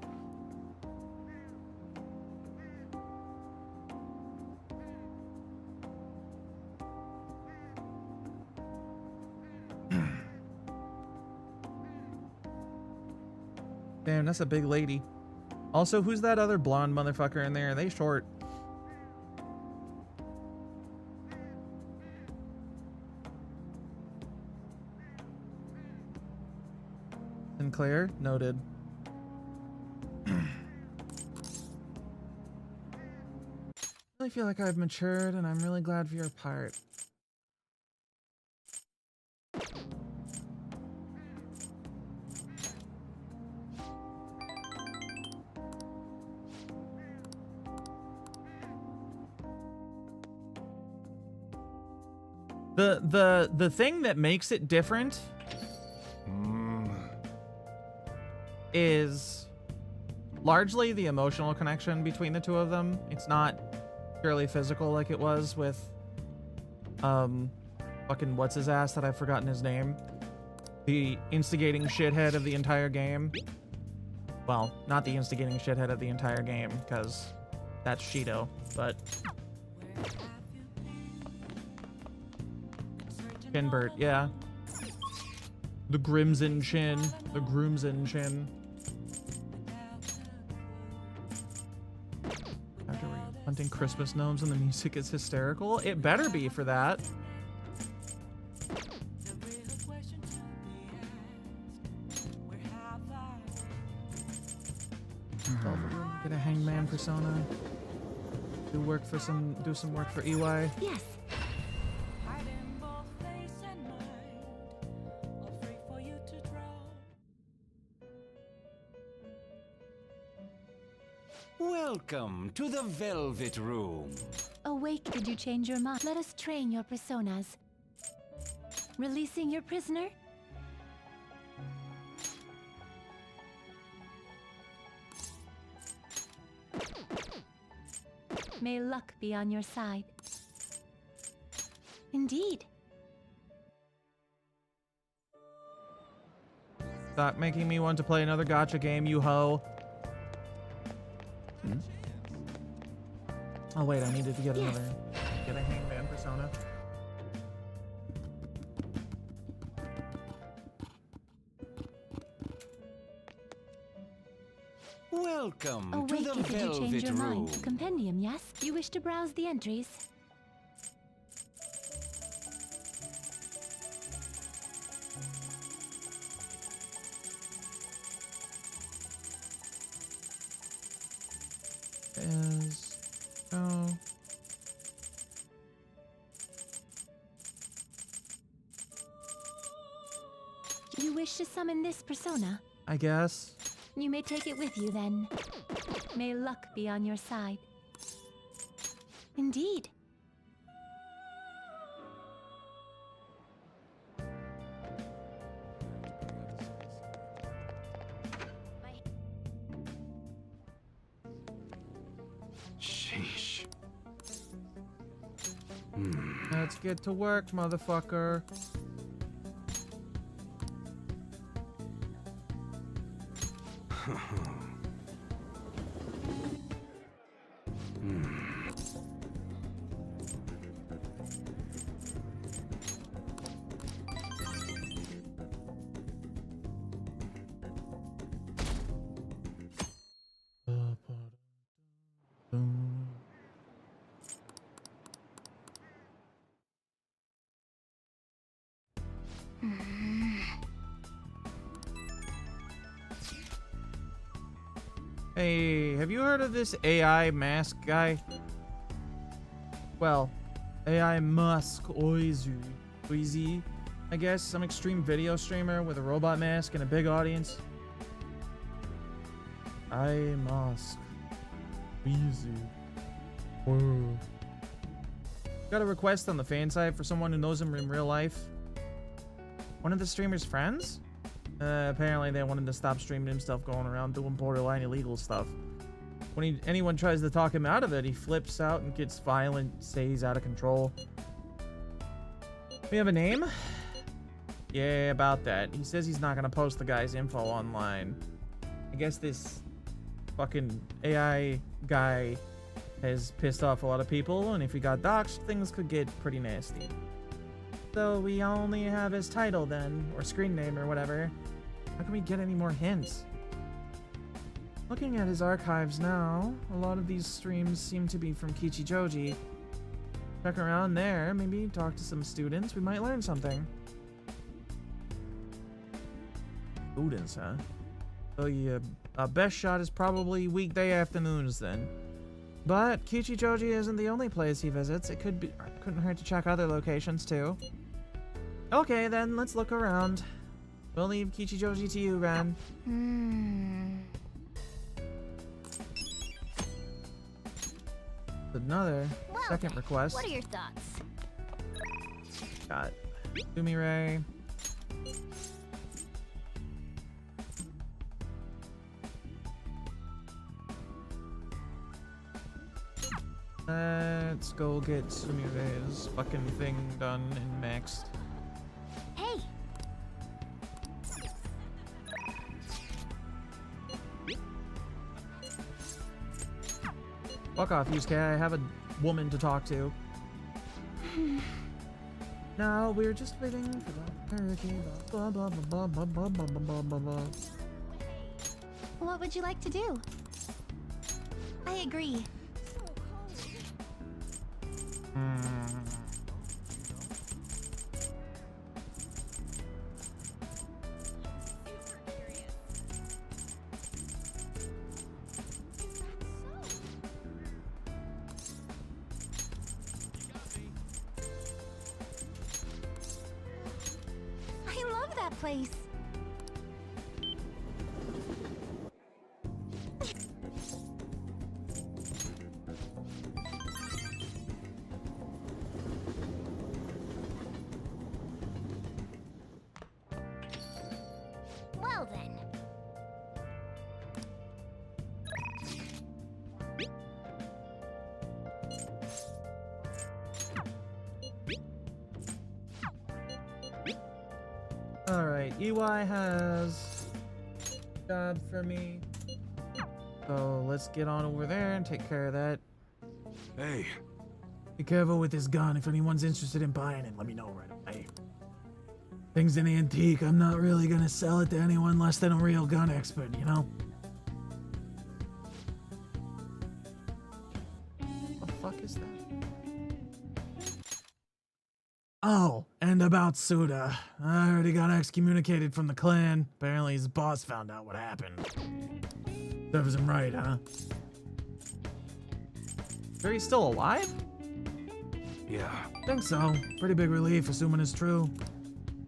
Damn, that's a big lady. Also, who's that other blonde motherfucker in there? Are they short? Sinclair? Noted. I really feel like I've matured, and I'm really glad for your part. The thing that makes it different is largely the emotional connection between the two of them. It's not purely physical like it was with fucking what's his ass that I've forgotten his name. The instigating shithead of the entire game. Well, not the instigating shithead of the entire game, because that's Shido, but Chinbert, yeah. The Grimson Chin. The Groomson Chin. After we're hunting Christmas gnomes and the music is hysterical? It better be for that. Get a hangman persona. Do some work for EY. Yes. Welcome to the Velvet Room. Awake, did you change your mind? Let us train your personas. Releasing your prisoner? May luck be on your side. Indeed. Stop making me want to play another gacha game, you hoe. Oh wait, I needed to get another, get a hangman persona. Welcome to Awake, the did you change Velvet your Room. mind? Compendium, yes? You wish to browse the entries? You wish to summon this persona? I guess. You may take it with you then. May luck be on your side. Indeed. Sheesh. Let's get to work, motherfucker. Hey, have you heard of this AI mask guy? Well, AI Musk Oizy, I guess, some extreme video streamer with a robot mask and a big audience. I Musk Oizy. Whoa. Got a request on the fan site for someone who knows him in real life. One of the streamer's friends? Apparently they wanted to stop streaming himself going around doing borderline illegal stuff. When anyone tries to talk him out of it, he flips out and gets violent, say he's out of control. We have a name? Yeah, about that. He says he's not gonna post the guy's info online. I guess this fucking AI guy has pissed off a lot of people, and if he got doxxed, things could get pretty nasty. So we only have his title then, or screen name or whatever. How can we get any more hints? Looking at his archives now, a lot of these streams seem to be from Kichijoji. Check around there, maybe talk to some students, we might learn something. Students, huh? So yeah, best shot is probably weekday afternoons then. But Kichijoji isn't the only place he visits. It couldn't hurt to check other locations too. Okay then, let's look around. We'll leave Kichijoji to you, Ren. Another second request. What are your thoughts? Got Sumire. Let's go get Sumire's fucking thing done and maxed. Hey! Fuck off, Yusuke. I have a woman to talk to. No, we're just waiting for the hurricane. Blah, blah, blah, blah, blah, blah, blah, blah, blah. What would you like to do? I agree. I love that place. Well then. Alright, EY has a job for me. So let's get on over there and take care of that. Hey. Be careful with this gun. If anyone's interested in buying it, let me know right away. Thing's an antique. I'm not really gonna sell it to anyone less than a real gun expert, you know? What the fuck is that? Oh, and about Suda. I already got excommunicated from the clan. Apparently his boss found out what happened. Serves him right, huh? Sure he's still alive? Yeah. Think so. Pretty big relief, assuming it's true.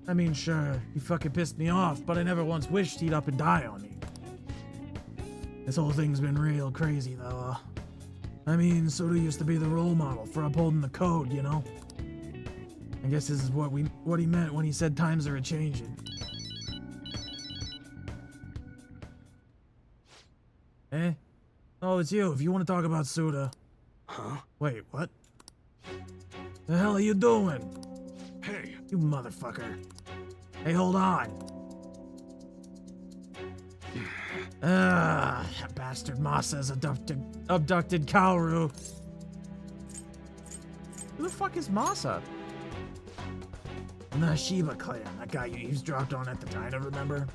I mean, sure, he fucking pissed me off, but I never once wished he'd up and die on me. This whole thing's been real crazy, though. I mean, Suda used to be the role model for upholding the code, you know? I guess this is what he meant when he said times are a-changing. Eh? Oh, it's you, if you want to talk about Suda. Huh? Wait, what? The hell are you doing? Hey. You motherfucker. Hey, hold on. That bastard Masa's abducted Kaoru. Who the fuck is Masa? The Shiba clan, that guy you eavesdropped on at the diner, remember?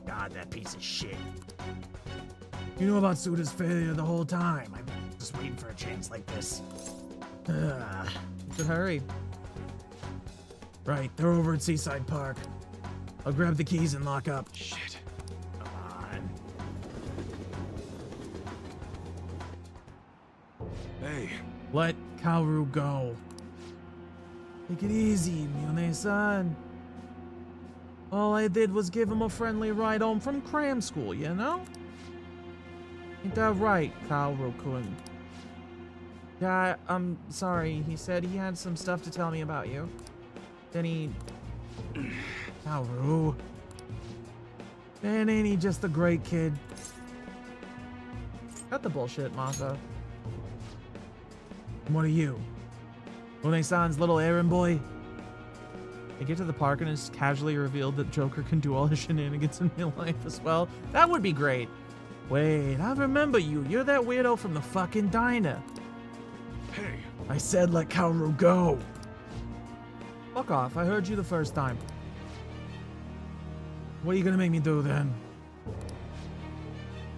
God, that piece of shit. You knew about Suda's failure the whole time. I'm just waiting for a chance like this. Should hurry. Right, they're over at Seaside Park. I'll grab the keys and lock up. Shit. Come on. Hey. Let Kaoru go. Take it easy, Mune-san. All I did was give him a friendly ride home from cram school, you know? Ain't that right, Kaoru-kun? Yeah, I'm sorry. He said he had some stuff to tell me about you. Then he... Kaoru. Man, ain't he just a great kid? Cut the bullshit, Masa. What are you? Mune-san's little errand boy? They get to the park and it's casually revealed that Joker can do all his shenanigans in real life as well. That would be great. Wait, I remember you. You're that weirdo from the fucking diner. Hey. I said let Kaoru go. Fuck off. I heard you the first time. What are you gonna make me do then?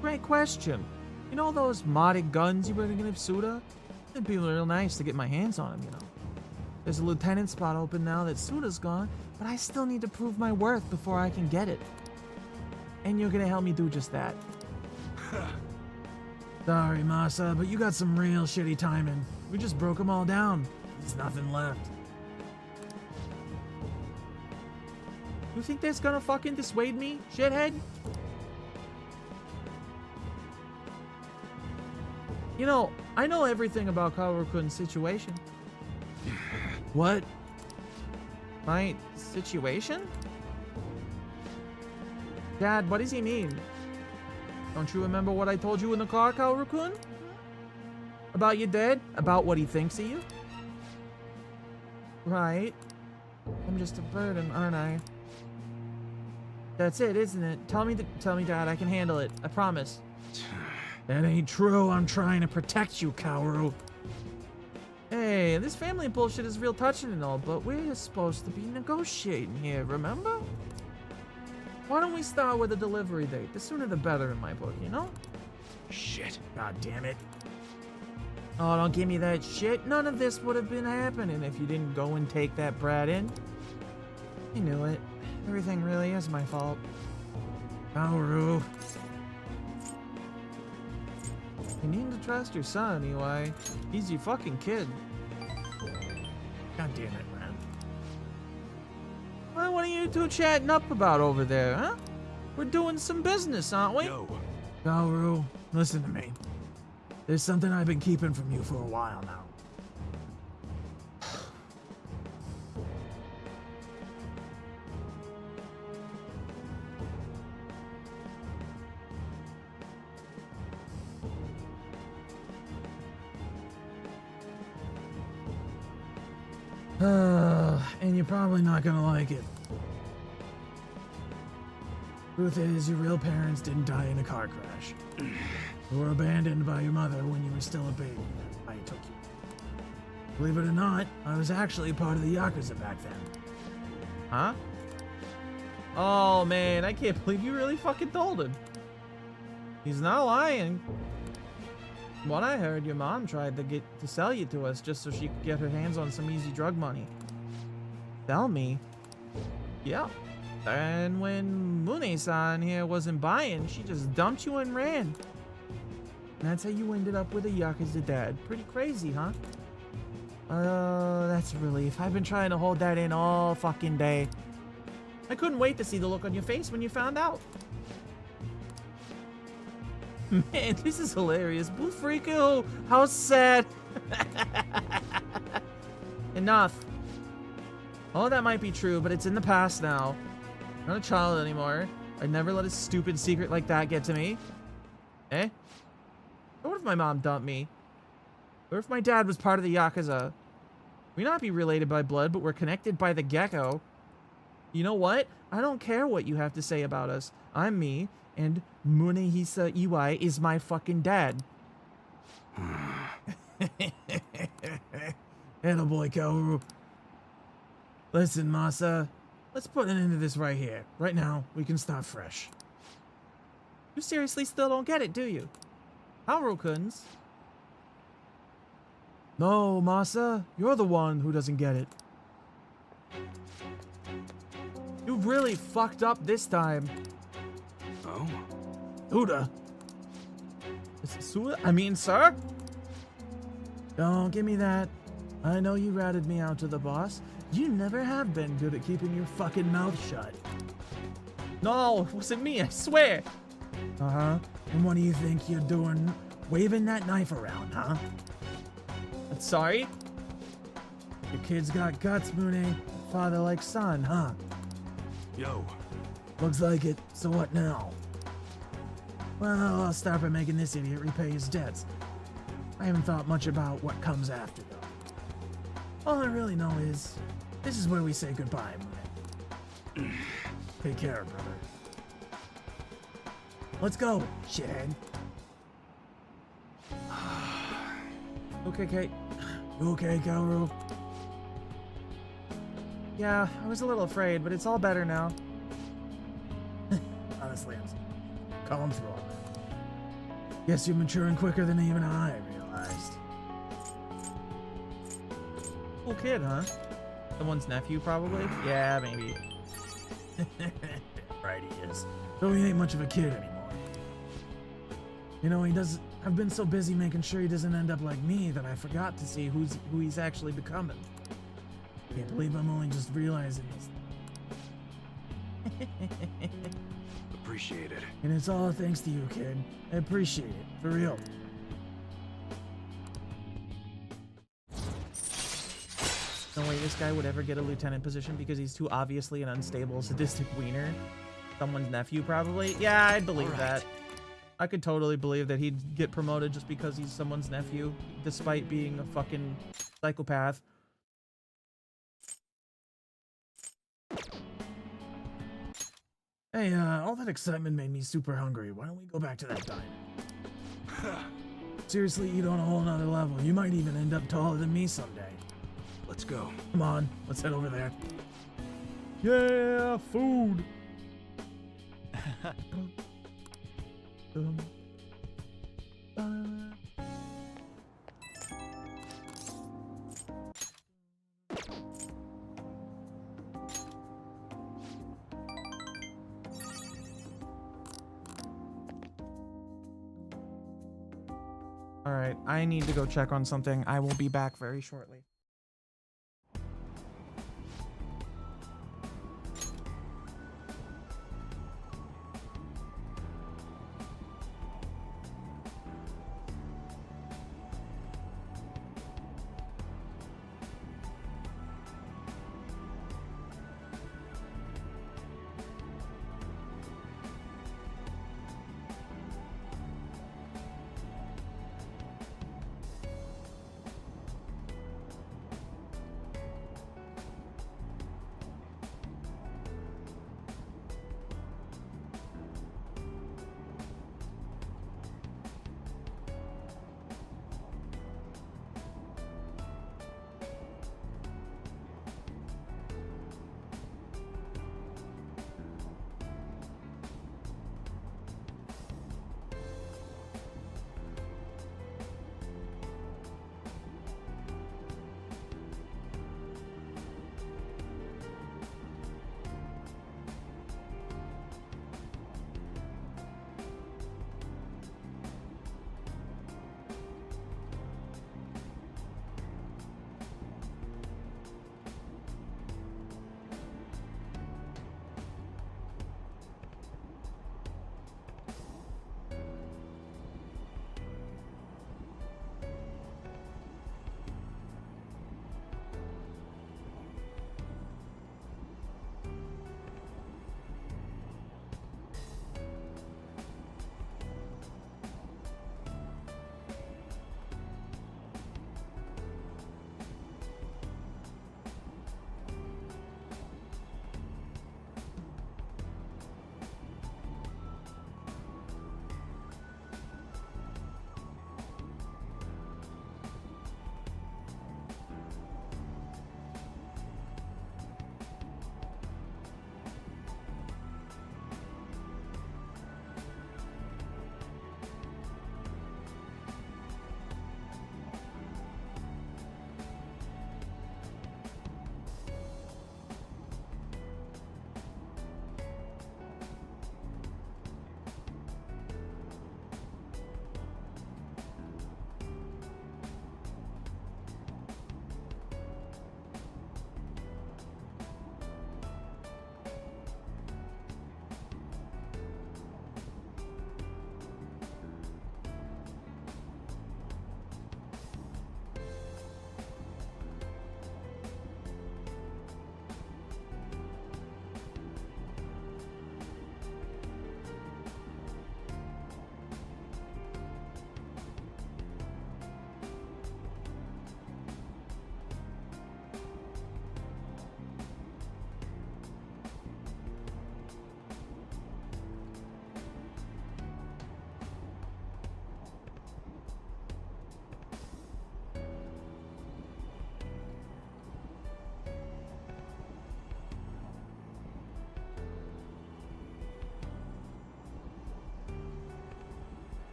Great question. You know those modded guns you were gonna give Suda? It'd be real nice to get my hands on them, you know. There's a lieutenant spot open now that Suda's gone, but I still need to prove my worth before I can get it. And you're gonna help me do just that. Sorry, Masa, but you got some real shitty timing. We just broke them all down. There's nothing left. You think that's gonna fucking dissuade me, shithead? You know, I know everything about Kaoru-kun's situation. What? My situation? Dad, what does he mean? Don't you remember what I told you in the car, Kaoru-kun? About your dad? About what he thinks of you? Right. I'm just a burden, aren't I? That's it, isn't it? Tell me, Dad, I can handle it. I promise. That ain't true. I'm trying to protect you, Kaoru. Hey, this family bullshit is real touching and all, but we're supposed to be negotiating here, remember? Why don't we start with a delivery date? The sooner the better in my book, you know? Shit. God damn it. Oh, don't give me that shit. None of this would have been happening if you didn't go and take that brat in. I knew it. Everything really is my fault. Kaoru. You need to trust your son, Iwai. He's your fucking kid. God damn it, man. Well, what are you two chatting up about over there, huh? We're doing some business, aren't we? Yo. Kaoru, listen to me. There's something I've been keeping from you for a while now. And you're probably not gonna like it. Truth is, your real parents didn't die in a car crash. You were abandoned by your mother when you were still a baby. I took you. Believe it or not, I was actually part of the Yakuza back then. Huh? Oh man, I can't believe you really fucking told him. He's not lying. What I heard, your mom tried to sell you to us just so she could get her hands on some easy drug money. Sell me? Yeah. And when Mune-san here wasn't buying, she just dumped you and ran. And that's how you ended up with a Yakuza dad. Pretty crazy, huh? That's a relief. I've been trying to hold that in all fucking day. I couldn't wait to see the look on your face when you found out. Man, this is hilarious. Blue Freako, how sad. Enough. All that might be true, but it's in the past now. I'm not a child anymore. I'd never let a stupid secret like that get to me. Eh? What if my mom dumped me? Or if my dad was part of the Yakuza? We not be related by blood, but we're connected by the gecko. You know what? I don't care what you have to say about us. I'm me, and Munehisa Iwai is my fucking dad. Attaboy, Kaoru. Listen, Masa. Let's put an end to this right here. Right now, we can start fresh. You seriously still don't get it, do you? Kaoru-kun's. No, Masa. You're the one who doesn't get it. You really fucked up this time. Oh? Suda? Suda? I mean, sir? Don't give me that. I know you ratted me out to the boss. You never have been good at keeping your fucking mouth shut. No, it wasn't me, I swear. Uh-huh. And what do you think you're doing waving that knife around, huh? Sorry? Your kid's got guts, Mooney. Father like son, huh? Yo. Looks like it. So what now? Well, I'll start by making this idiot repay his debts. I haven't thought much about what comes after, though. All I really know is, this is where we say goodbye, Mooney. Take care, brother. Let's go, shithead. Okay, Kate. You okay, Kaoru? Yeah, I was a little afraid, but it's all better now. Honestly, I'm calm through all that. Guess you're maturing quicker than even I realized. Cool kid, huh? Someone's nephew, probably? Yeah, maybe. Right, he is. Though he ain't much of a kid anymore. You know, I've been so busy making sure he doesn't end up like me that I forgot to see who he's actually becoming. Can't believe I'm only just realizing this. Appreciate it. And it's all thanks to you, kid. I appreciate it, for real. No way this guy would ever get a lieutenant position because he's too obviously an unstable, sadistic wiener. Someone's nephew, probably. Yeah, I'd believe that. I could totally believe that he'd get promoted just because he's someone's nephew, despite being a fucking psychopath. Hey, all that excitement made me super hungry. Why don't we go back to that diner? Seriously, eat on a whole nother level. You might even end up taller than me someday. Let's go. Come on, let's head over there. Yeah, food! Alright, I need to go check on something. I will be back very shortly.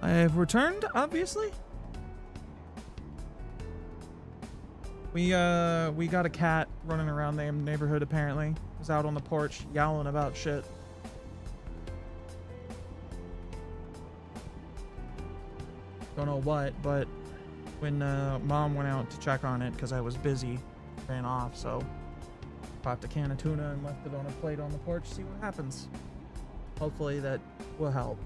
I've returned, obviously. We got a cat running around the neighborhood, apparently. It was out on the porch yowling about shit. Don't know what, but when Mom went out to check on it because I was busy, ran off, so popped a can of tuna and left it on a plate on the porch, see what happens. Hopefully that will help.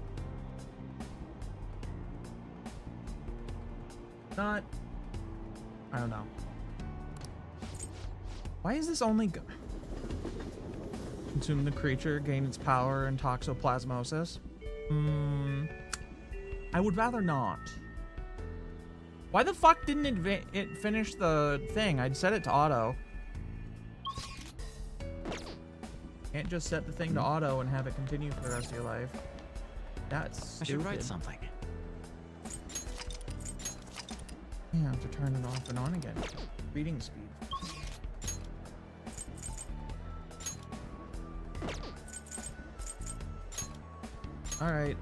Not, I don't know. Why is this only consume the creature, gain its power, and toxoplasmosis? I would rather not. Why the fuck didn't it finish the thing? I'd set it to auto. Can't just set the thing to auto and have it continue for the rest of your life. That's stupid. I should write something. Yeah, I have to turn it off and on again. Reading speed. Alright,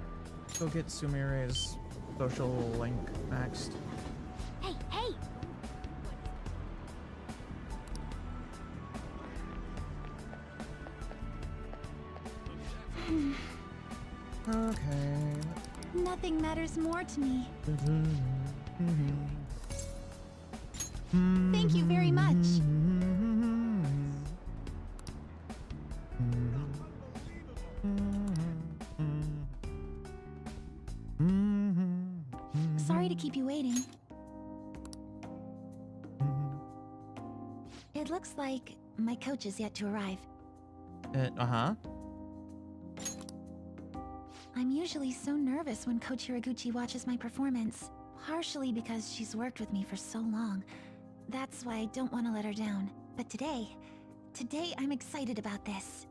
go get Sumire's social link next. Hey, hey! Okay. Nothing matters more to me. Thank you very much. Sorry to keep you waiting. It looks like my coach is yet to arrive. Uh-huh. I'm usually so nervous when Coach Hiraguchi watches my performance, partially because she's worked with me for so long. That's why I don't want to let her down. But today I'm excited about this.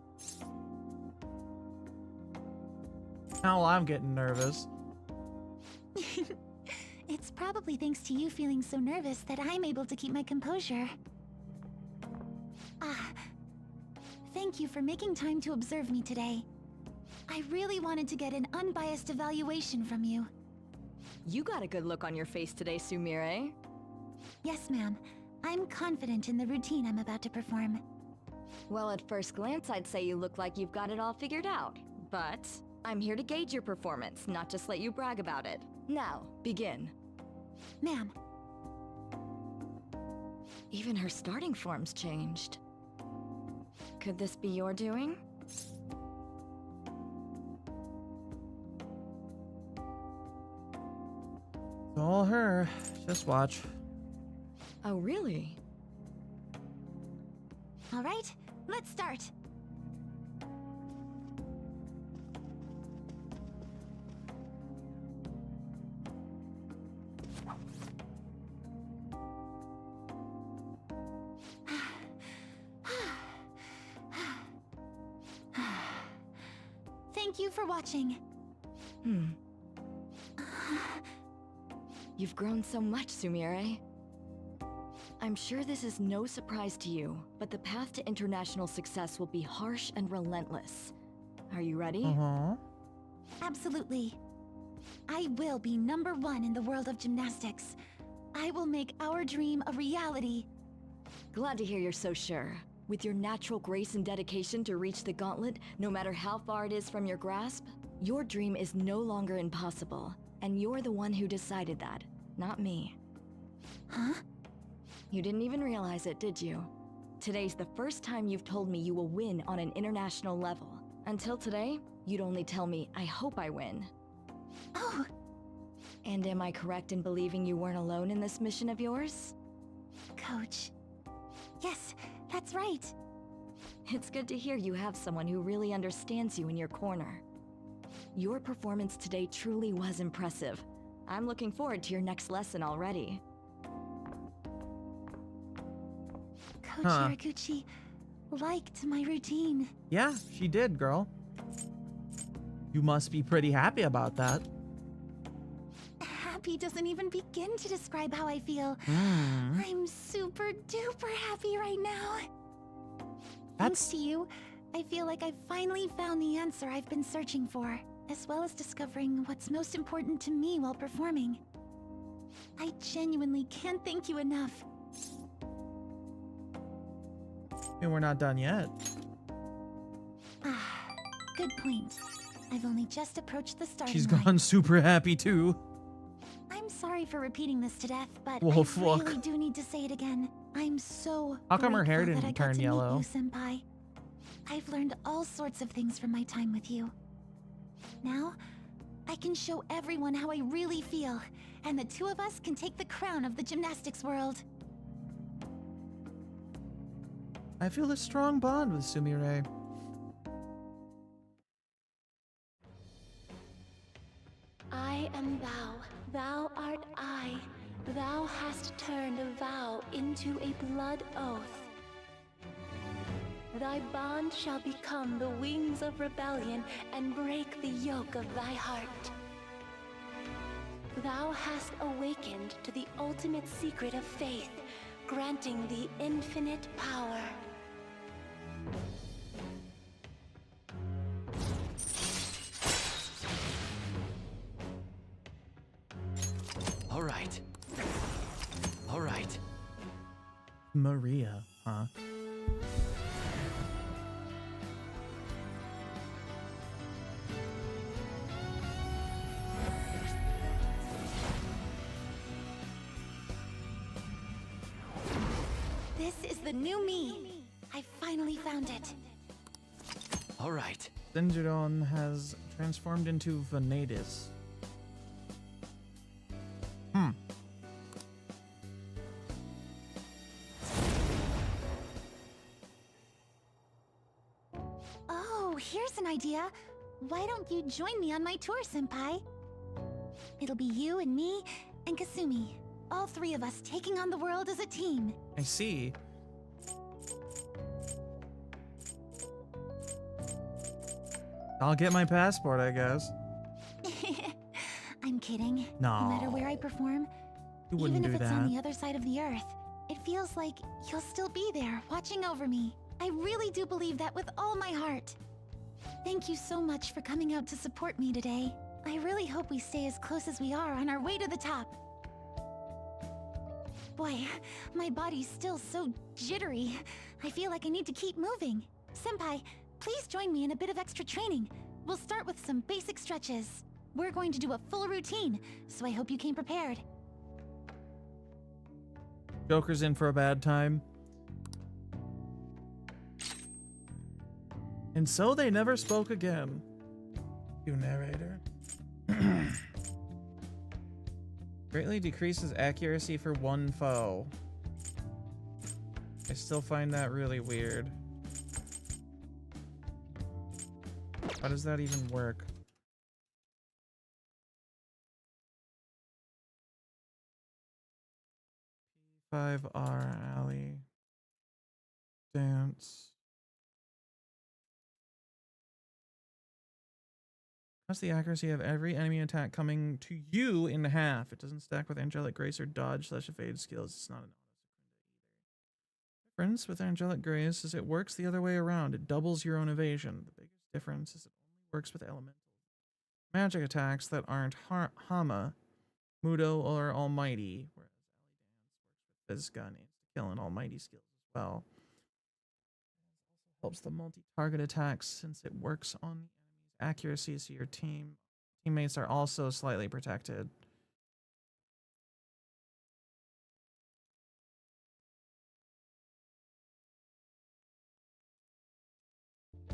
Now I'm getting nervous. It's probably thanks to you feeling so nervous that I'm able to keep my composure. Thank you for making time to observe me today. I really wanted to get an unbiased evaluation from you. You got a good look on your face today, Sumire. Yes, ma'am. I'm confident in the routine I'm about to perform. Well, at first glance, I'd say you look like you've got it all figured out. But I'm here to gauge your performance, not just let you brag about it. Now, begin. Ma'am. Even her starting form's changed. Could this be your doing? It's all her. Just watch. Oh, really? All right, let's start. Thank you for watching. You've grown so much, Sumire. I'm sure this is no surprise to you, but the path to international success will be harsh and relentless. Are you ready? Absolutely. I will be #1 in the world of gymnastics. I will make our dream a reality. Glad to hear you're so sure. With your natural grace and dedication to reach the gauntlet, no matter how far it is from your grasp, your dream is no longer impossible. And you're the one who decided that, not me. Huh? You didn't even realize it, did you? Today's the first time you've told me you will win on an international level. Until today, you'd only tell me, I hope I win. Oh! And am I correct in believing you weren't alone in this mission of yours? Coach. Yes, that's right. It's good to hear you have someone who really understands you in your corner. Your performance today truly was impressive. I'm looking forward to your next lesson already. Coach Hiraguchi liked my routine. Yeah, she did, girl. You must be pretty happy about that. Happy doesn't even begin to describe how I feel. I'm super duper happy right now. Thanks to you, I feel like I've finally found the answer I've been searching for. as well as discovering what's most important to me while performing. I genuinely can't thank you enough. And we're not done yet. Ah, good point. I've only just approached the starting She's line. gone super happy too. I'm sorry for repeating this to death, but Whoa, I fuck. really do need to say it again. I'm so How come her hair grateful that didn't I got turn to yellow? meet you, Senpai. I've learned all sorts of things from my time with you. Now, I can show everyone how I really feel, and the two of us can take the crown of the gymnastics world. I feel a strong bond with Sumire. I am thou, thou art I. Thou hast turned a vow into a blood oath. Thy bond shall become the wings of rebellion and break the yoke of thy heart. Thou hast awakened to the ultimate secret of faith, granting thee infinite power. All right. All right. Maria, huh? This is the new me. I finally found it. All right. Zenjudon has transformed into Venatus. Oh, here's an idea. Why don't you join me on my tour, Senpai? It'll be you and me and Kasumi. All three of us taking on the world as a team. I see. I'll get my passport, I guess. I'm kidding. No. No matter where I perform, You wouldn't even do if it's that. on the other side of the earth, it feels like you'll still be there, watching over me. I really do believe that with all my heart. Thank you so much for coming out to support me today. I really hope we stay as close as we are on our way to the top. Boy, my body's still so jittery. I feel like I need to keep moving. Senpai, please join me in a bit of extra training. We'll start with some basic stretches. We're going to do a full routine, so I hope you came prepared. Joker's in for a bad time. And so they never spoke again. You narrator. Greatly decreases accuracy for one foe. I still find that really weird. How does that even work? 5R alley. Dance. Cuts the accuracy of every enemy attack coming to you in half. It doesn't stack with Angelic Grace or Dodge / Evade skills. It's not an difference with Angelic Grace is it works the other way around. It doubles your own evasion. The biggest difference is it only works with elemental magic attacks that aren't Hama, Mudo, or Almighty, whereas Alley Dance works with Bizgun and Kill and Almighty skills as well. It also helps the multi-target attacks since it works on the enemy's accuracy, so your teammates are also slightly protected.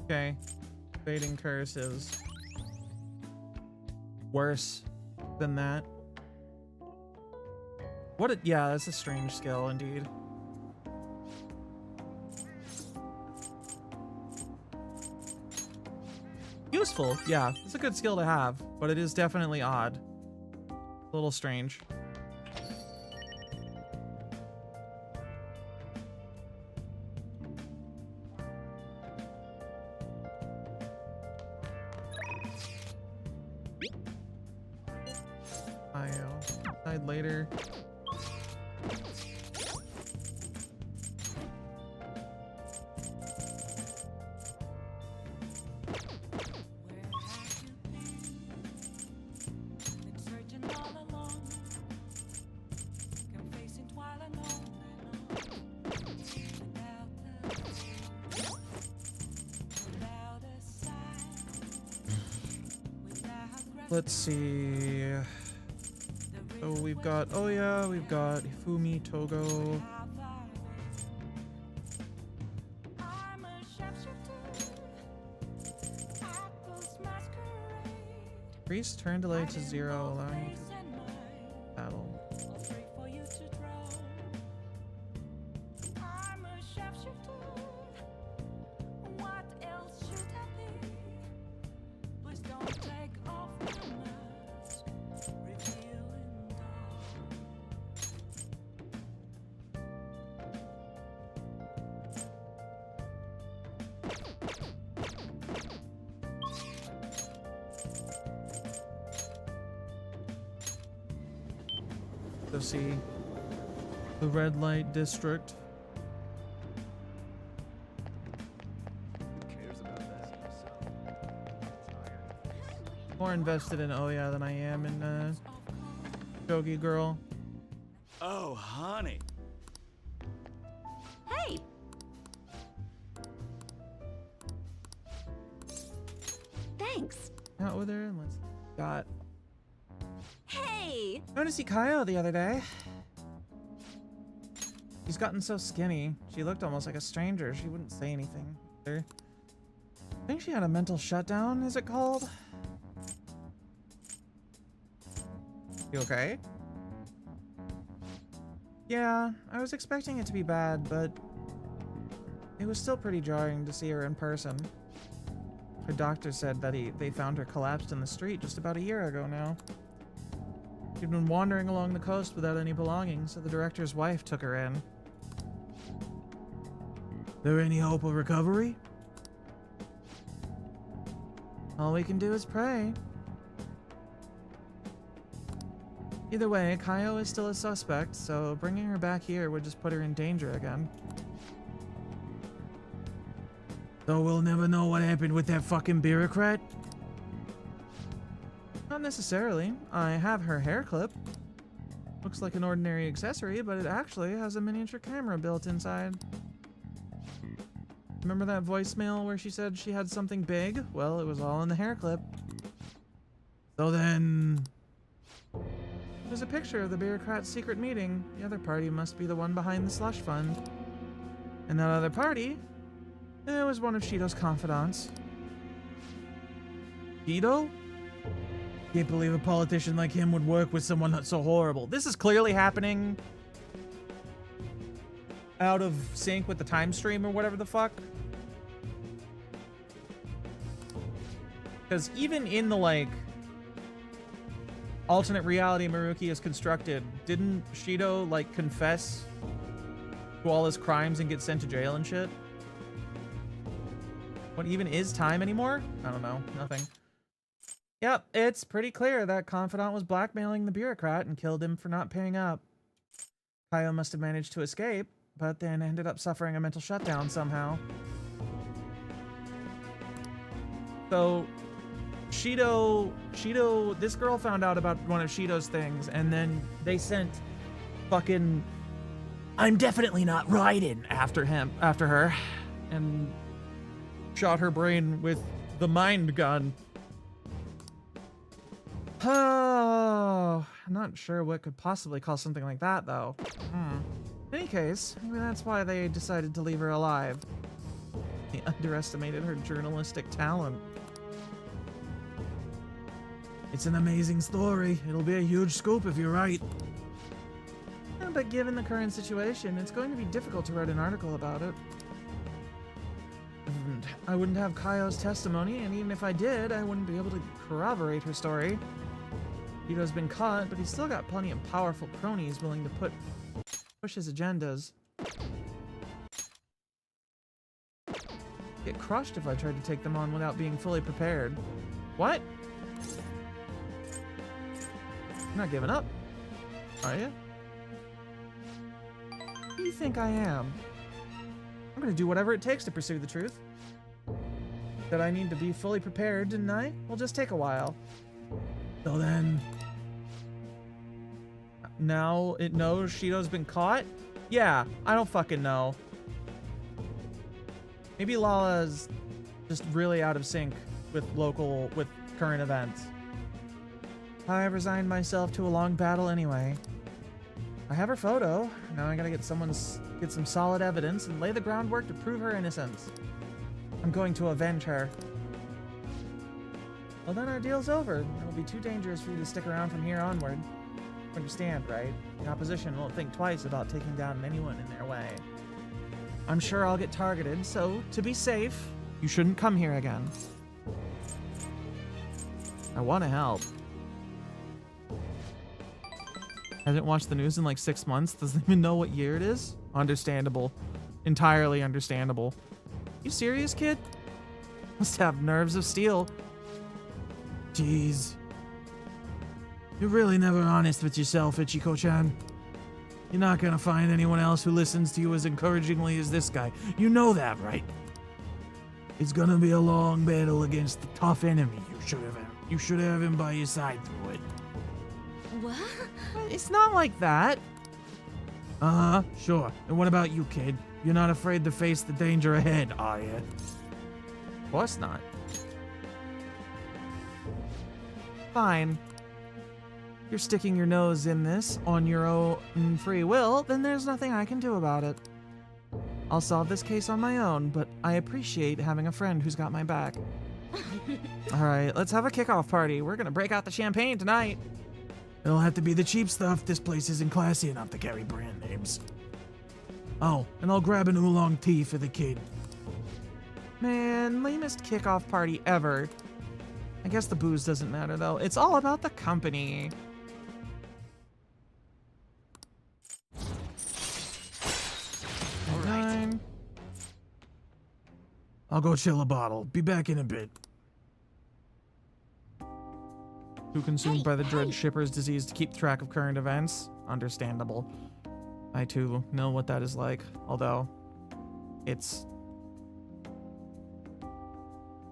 Okay, Fading Curse is worse than that. Yeah, that's a strange skill indeed. Useful, yeah, it's a good skill to have, but it is definitely odd. A little strange. I'll decide later. Let's see. So we've got Oya, we've got Hifumi, Togo. Increase turn delay to 0, allowing you to battle. Go see the red light district. More invested in Oya than I am in Shogi Girl. Oh, honey. Hey! Thanks. Out with her and let's got. Hey! I went to see Kaio the other day. She's gotten so skinny. She looked almost like a stranger. She wouldn't say anything either. I think she had a mental shutdown, is it called? You okay? Yeah, I was expecting it to be bad, but it was still pretty jarring to see her in person. Her doctor said that they found her collapsed in the street just about a year ago now. She'd been wandering along the coast without any belongings, so the director's wife took her in. There any hope of recovery? All we can do is pray. Either way, Kaio is still a suspect, so bringing her back here would just put her in danger again. So we'll never know what happened with that fucking bureaucrat? Not necessarily. I have her hair clip. Looks like an ordinary accessory, but it actually has a miniature camera built inside. Remember that voicemail where she said she had something big? Well, it was all in the hair clip. So then... There's a picture of the bureaucrat's secret meeting. The other party must be the one behind the slush fund. And that other party... It was one of Shido's confidants. Shido? Can't believe a politician like him would work with someone that's so horrible. This is clearly happening out of sync with the time stream or whatever the fuck. Because even in the, like, alternate reality Maruki is constructed, didn't Shido, like, confess to all his crimes and get sent to jail and shit? What even is time anymore? I don't know. Nothing. Yep, it's pretty clear that confidant was blackmailing the bureaucrat and killed him for not paying up. Kaio must have managed to escape, but then ended up suffering a mental shutdown somehow. So, Shido, this girl found out about one of Shido's things, and then they sent fucking I'm definitely not riding after her, and shot her brain with the mind gun. Oh, I'm not sure what could possibly cause something like that, though. In any case, maybe that's why they decided to leave her alive. They underestimated her journalistic talent. It's an amazing story. It'll be a huge scoop if you're right. Yeah, but given the current situation, it's going to be difficult to write an article about it. And I wouldn't have Kaio's testimony, and even if I did, I wouldn't be able to corroborate her story. Shido's been caught, but he's still got plenty of powerful cronies willing to push his agendas. Get crushed if I tried to take them on without being fully prepared. What? You're not giving up, are you? Who do you think I am? I'm gonna do whatever it takes to pursue the truth. That I need to be fully prepared, didn't I? Will just take a while. So then... Now it knows Shido's been caught? Yeah, I don't fucking know. Maybe Lala's just really out of sync with current events. I resigned myself to a long battle anyway. I have her photo. Now I gotta get some solid evidence and lay the groundwork to prove her innocence. I'm going to avenge her. Well, then our deal's over. It'll be too dangerous for you to stick around from here onward. Understand, right? The opposition won't think twice about taking down anyone in their way. I'm sure I'll get targeted, so to be safe, you shouldn't come here again. I want to help. Hasn't watched the news in like 6 months. Doesn't even know what year it is. Understandable. Entirely understandable. You serious, kid? Must have nerves of steel. Jeez. You're really never honest with yourself, Ichiko-chan. You're not gonna find anyone else who listens to you as encouragingly as this guy. You know that, right? It's gonna be a long battle against the tough enemy. You should have him by your side through it. What? It's not like that. Uh-huh, sure. And what about you, kid? You're not afraid to face the danger ahead, are you? Of course not. Fine. If you're sticking your nose in this on your own free will, then there's nothing I can do about it. I'll solve this case on my own, but I appreciate having a friend who's got my back. Alright, let's have a kickoff party. We're gonna break out the champagne tonight. It'll have to be the cheap stuff. This place isn't classy enough to carry brand names. Oh, and I'll grab an oolong tea for the kid. Man, lamest kickoff party ever. I guess the booze doesn't matter though. It's all about the company. All right. I'll go chill a bottle. Be back in a bit. Too consumed by the dread shipper's disease to keep track of current events? Understandable. I too know what that is like, although it's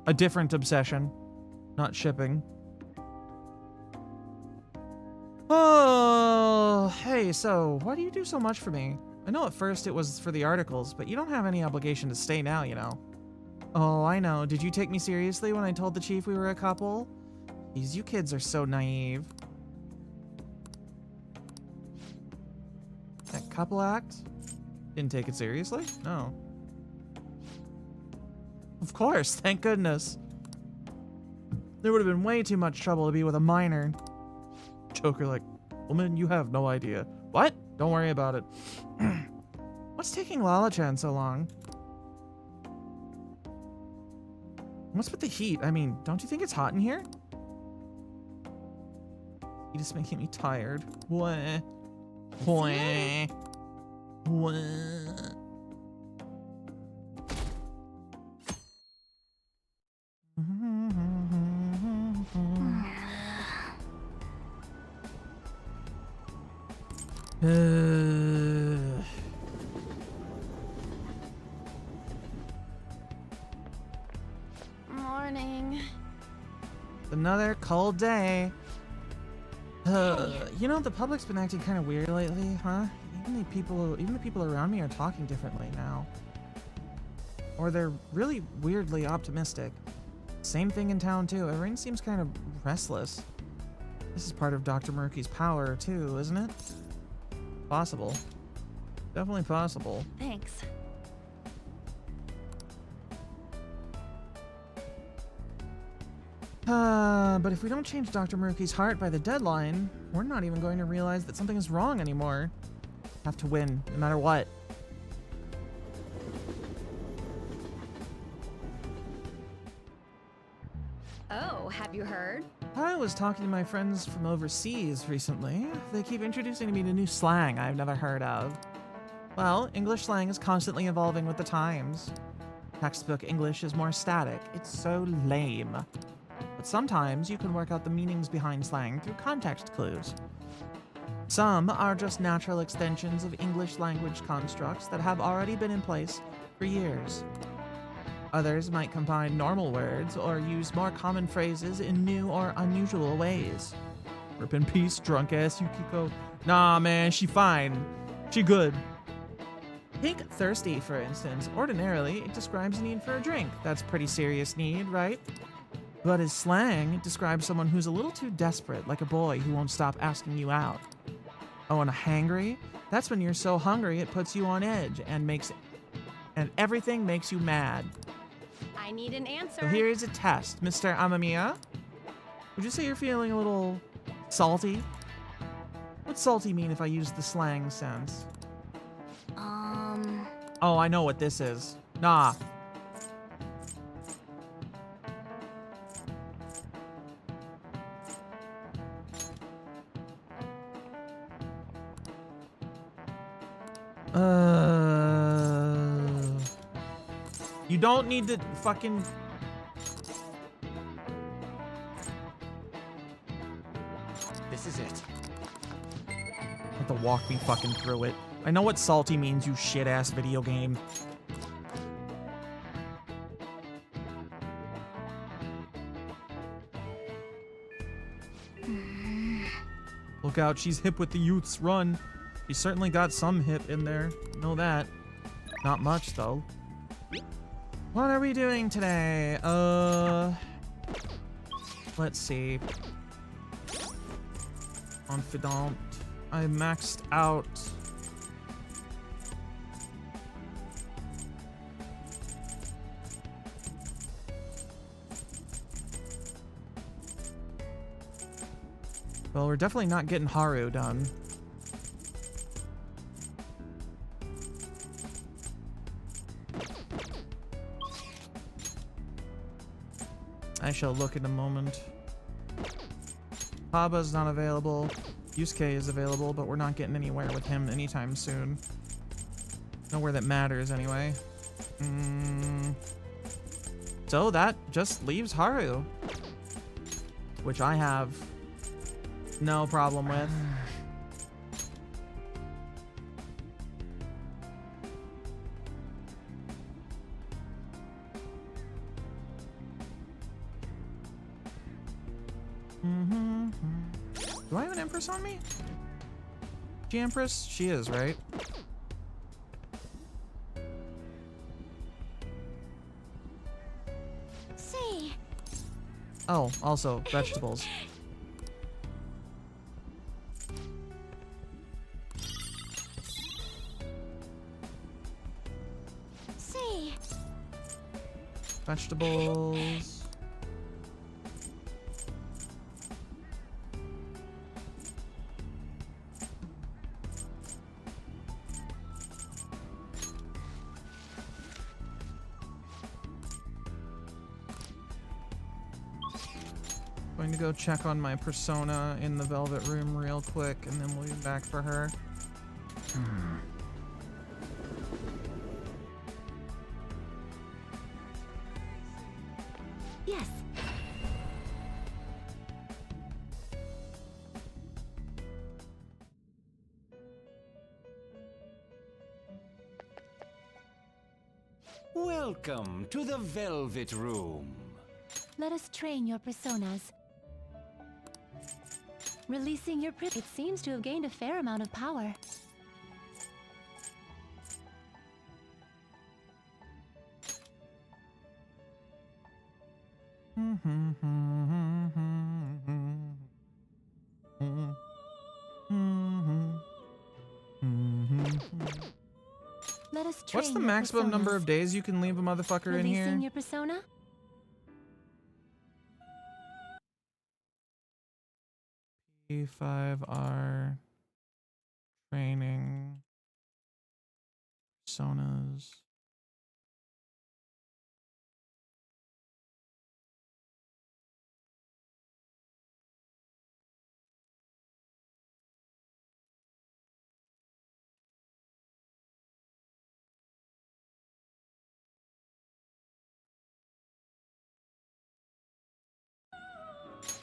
a different obsession, not shipping. Oh, hey, so why do you do so much for me? I know at first it was for the articles, but you don't have any obligation to stay now, you know. Oh, I know. Did you take me seriously when I told the chief we were a couple? Jeez, you kids are so naive. That couple act? Didn't take it seriously? No. Of course, thank goodness. There would have been way too much trouble to be with a minor. Joker like, woman, you have no idea. What? Don't worry about it. What's taking Lala-chan so long? What's with the heat? I mean, don't you think it's hot in here? Heat is making me tired. What? What? What? Morning. Another cold day. You know, the public's been acting kind of weird lately, huh? Even the people around me are talking differently now. Or they're really weirdly optimistic. Same thing in town too. Everyone seems kind of restless. This is part of Dr. Murky's power too, isn't it? Possible. Definitely possible. Thanks. But if we don't change Dr. Murky's heart by the deadline, we're not even going to realize that something is wrong anymore. Have to win, no matter what. Oh, have you heard? I was talking to my friends from overseas recently. They keep introducing me to new slang I've never heard of. Well, English slang is constantly evolving with the times. Textbook English is more static. It's so lame. But sometimes you can work out the meanings behind slang through context clues. Some are just natural extensions of English language constructs that have already been in place for years. Others might combine normal words or use more common phrases in new or unusual ways. Rip in peace, drunk ass Yukiko. Nah, man, she fine. She good. Pink thirsty, for instance. Ordinarily, it describes a need for a drink. That's pretty serious need, right? But his slang describes someone who's a little too desperate, like a boy who won't stop asking you out. Oh, and a hangry? That's when you're so hungry it puts you on edge and everything makes you mad. I need an answer. So here is a test, Mr. Amamiya. Would you say you're feeling a little salty? What's salty mean if I use the slang sense? Oh, I know what this is. Nah. You don't need to fucking... This is it. Have to walk me fucking through it. I know what salty means, you shit-ass video game. Look out, she's hip with the youths. Run. She certainly got some hip in there. Know that. Not much, though. What are we doing today? Let's see. Confidant. I maxed out. Well, we're definitely not getting Haru done. I shall look in a moment. Paba's not available. Yusuke is available, but we're not getting anywhere with him anytime soon. Nowhere that matters, anyway. So that just leaves Haru, which I have no problem with. Do I have an Empress on me? She Empress? She is, right? See. Oh, also vegetables. See. Vegetables. Going to go check on my persona in the Velvet Room real quick, and then we'll be back for her. Yes. Welcome to the Velvet Room. Let us train your personas. Releasing your it seems to have gained a fair amount of power. Let us train What's the your maximum number personas. of days you can leave a motherfucker in here? Releasing your persona? P5R training personas.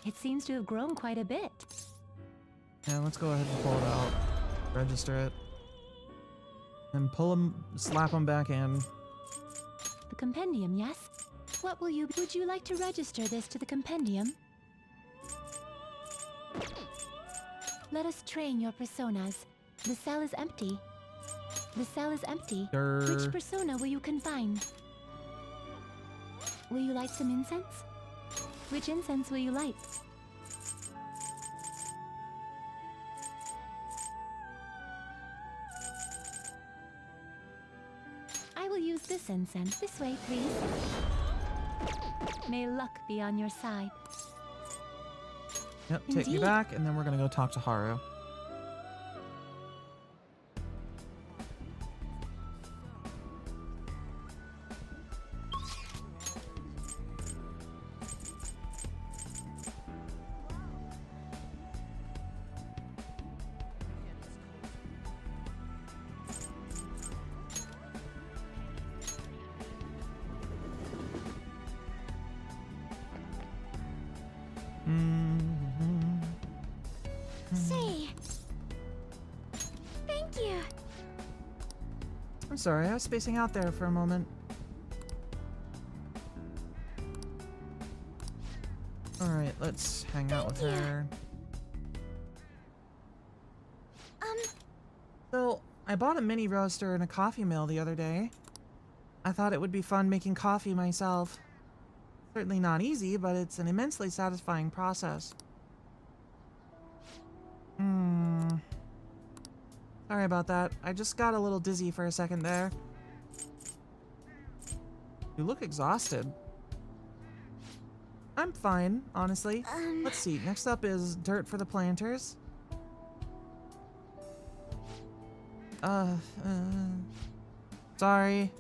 It seems to have grown quite a bit. Yeah, let's go ahead and pull it out. Register it. And pull them, slap them back in. The compendium, yes? What will you... Would you like to register this to the compendium? Let us train your personas. The cell is empty. The cell is empty. Which persona will you confine? Will you like some incense? Which incense will you light? I will use this incense. This way, please. May luck be on your side. Yep, take me Indeed. back, and then we're gonna go talk to Haru. Say, thank you. I'm sorry, I was spacing out there for a moment. Alright, let's hang out with her. So, I bought a mini roaster and a coffee mill the other day. I thought it would be fun making coffee myself. Certainly not easy, but it's an immensely satisfying process. Sorry about that. I just got a little dizzy for a second there. You look exhausted. I'm fine, honestly. Let's see. Next up is dirt for the planters. Sorry.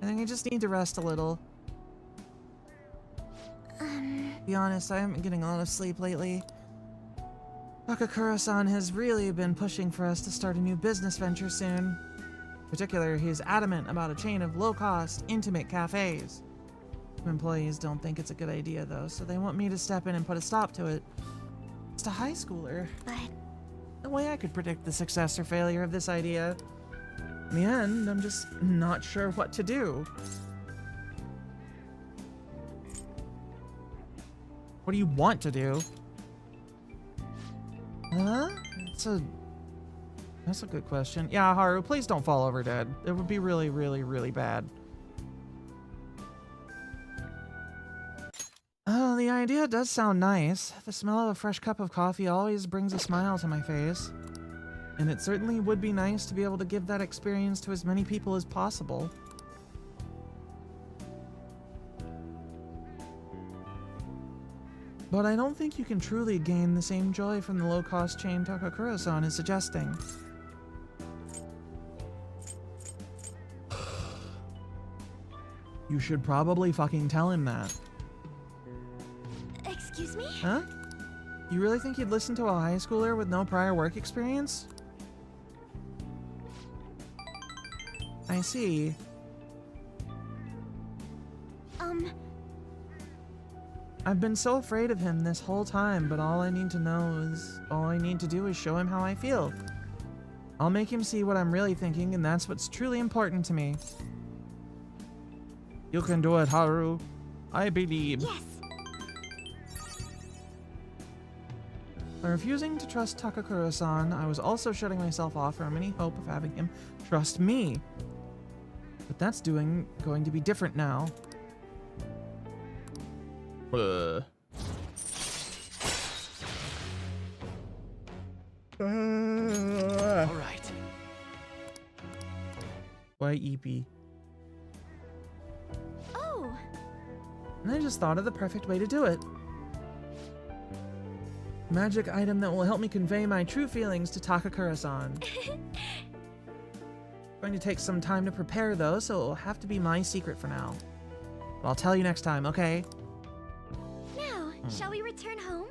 I think I just need to rest a little. To be honest, I haven't been getting a lot of sleep lately. Takakura-san has really been pushing for us to start a new business venture soon. In particular, he's adamant about a chain of low-cost, intimate cafes. Employees don't think it's a good idea, though, so they want me to step in and put a stop to it. Just a high schooler. But no way I could predict the success or failure of this idea. In the end, I'm just not sure what to do. What do you want to do? Huh? That's a good question. Yeah, Haru, please don't fall over dead. It would be really, really, really bad. The idea does sound nice. The smell of a fresh cup of coffee always brings a smile to my face. And it certainly would be nice to be able to give that experience to as many people as possible. But I don't think you can truly gain the same joy from the low-cost chain Takakura-san is suggesting. You should probably fucking tell him that. excuse me? Huh? You really think you'd listen to a high schooler with no prior work experience? I see. I've been so afraid of him this whole time, but all I need to do is show him how I feel. I'll make him see what I'm really thinking, and that's what's truly important to me. You can do it, Haru. I believe. Yes. By refusing to trust Takakura-san, I was also shutting myself off from any hope of having him trust me. But that's going to be different now. All right. Why EP? Oh. And I just thought of the perfect way to do it. Magic item that will help me convey my true feelings to Takakura-san. Going to take some time to prepare though, so it will have to be my secret for now. But I'll tell you next time, okay? Now, shall we return home?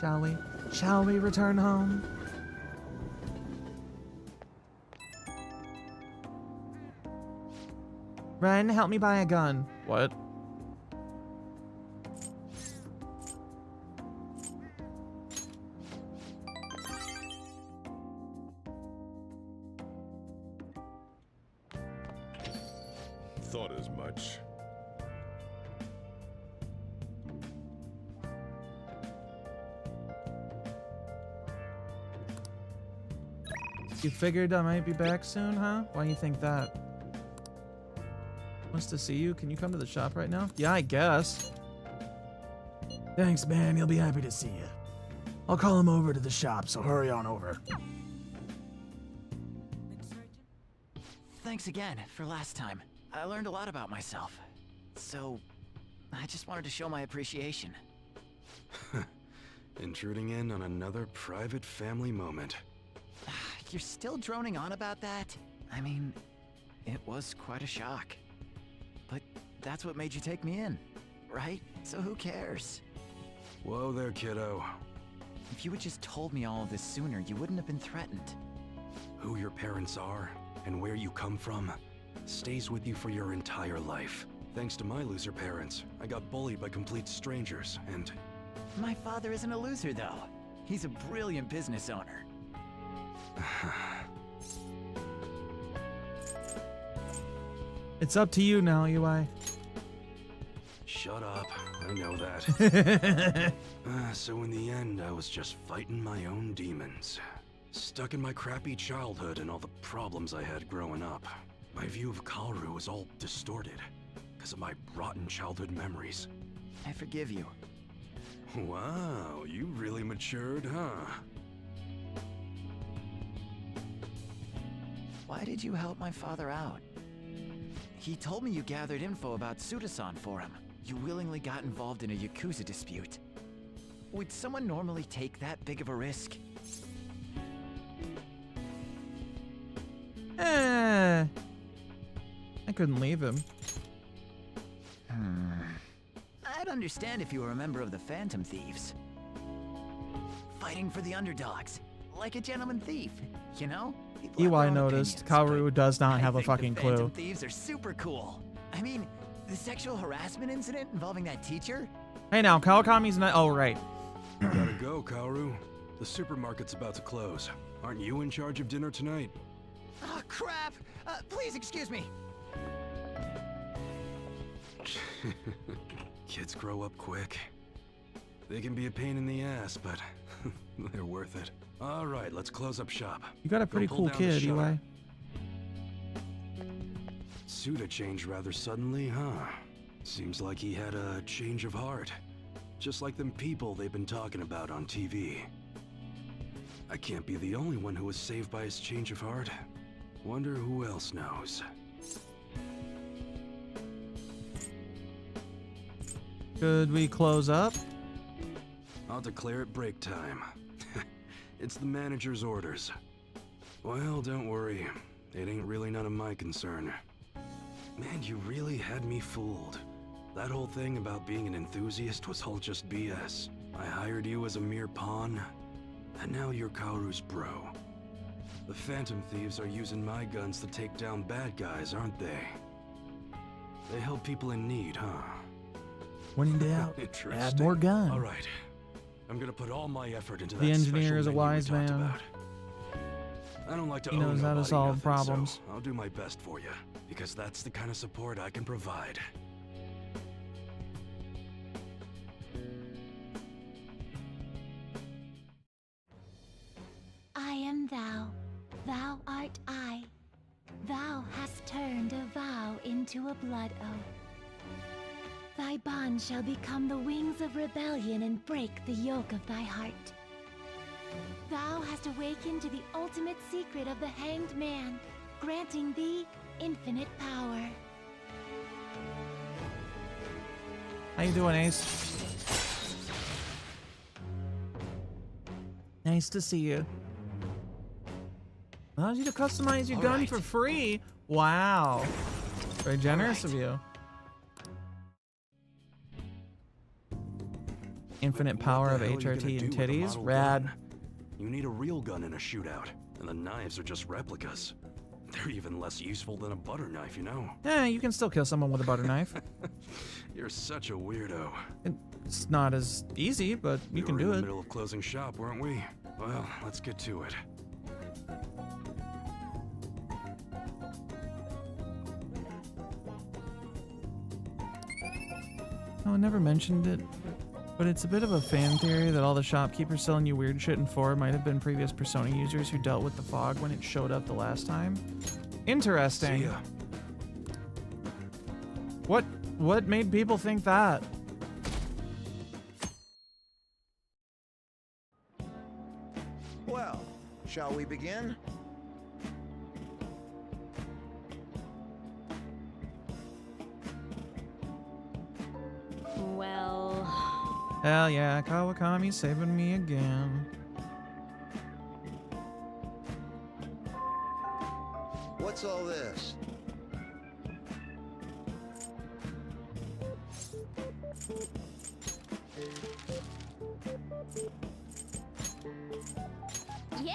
Shall we? Shall we return home? Ren, help me buy a gun. What? Thought as much. You figured I might be back soon, huh? Why do you think that? Wants to see you. Can you come to the shop right now? Yeah, I guess. Thanks, man. He'll be happy to see you. I'll call him over to the shop, so hurry on over. Thanks again for last time. I learned a lot about myself. So, I just wanted to show my appreciation. Intruding in on another private family moment. You're still droning on about that? I mean, it was quite a shock. But that's what made you take me in, right? So who cares? Whoa there, kiddo. If you had just told me all of this sooner, you wouldn't have been threatened. Who your parents are and where you come from stays with you for your entire life. Thanks to my loser parents, I got bullied by complete strangers, and... My father isn't a loser, though. He's a brilliant business owner. It's up to you now, UI. Shut up. I know that. So in the end, I was just fighting my own demons. Stuck in my crappy childhood and all the problems I had growing up. My view of Kaoru was all distorted because of my rotten childhood memories. I forgive you. Wow, you really matured, huh? Why did you help my father out? He told me you gathered info about Suda-san for him. You willingly got involved in a Yakuza dispute. Would someone normally take that big of a risk? I couldn't leave him. I'd understand if you were a member of the Phantom Thieves. Fighting for the underdogs. Like a gentleman thief, you know? EY noticed Kaoru does not have a fucking the clue. Phantom Thieves are super cool. I mean, the sexual harassment incident involving that teacher? Hey now, Kawakami's not. Oh, right. Gotta go, Kaoru. The supermarket's about to close. Aren't you in charge of dinner tonight? Oh, crap! Please excuse me. Kids grow up quick. They can be a pain in the ass, but they're worth it. All right, let's close up shop. You got a pretty cool kid, EY. Suda changed rather suddenly, huh? Seems like he had a change of heart. Just like them people they've been talking about on TV. I can't be the only one who was saved by his change of heart. Wonder who else knows. Could we close up? I'll declare it break time. It's the manager's orders. Well, don't worry. It ain't really none of my concern. Man, you really had me fooled. That whole thing about being an enthusiast was all just BS. I hired you as a mere pawn, and now you're Kaoru's bro. The Phantom Thieves are using my guns to take down bad guys, aren't they? They help people in need, huh? When in doubt, add more gun. All right. I'm gonna put all my effort into that. The engineer special is a menu we wise talked man. about. I don't like to He owe knows how to nobody solve nothing, problems. so I'll do my best for you, because that's the kind of support I can provide. I am thou, thou art I. Thou hast turned a vow into a blood oath. Thy bond shall become the wings of rebellion and break the yoke of thy heart. Thou hast awakened to the ultimate secret of the hanged man, granting thee infinite power. How you doing, Ace? Nice to see you. Allows you to customize your gun for free. Wow. Very generous of you. Infinite power of HRT and titties. Rad. You need a real gun in a shootout, and the knives are just replicas. They're even less useful than a butter knife, you know? Yeah, you can still kill someone with a butter knife. You're such a weirdo. It's not as easy, but you can We do were in it. the middle of closing shop, weren't we? Well, let's get to it. Oh, I never mentioned it, but it's a bit of a fan theory that all the shopkeepers selling you weird shit in 4 might have been previous Persona users who dealt with the fog when it showed up the last time. Interesting. See ya. What made people think that? Well, shall we begin? Well... Hell yeah, Kawakami's saving me again. What's all this? Yeah.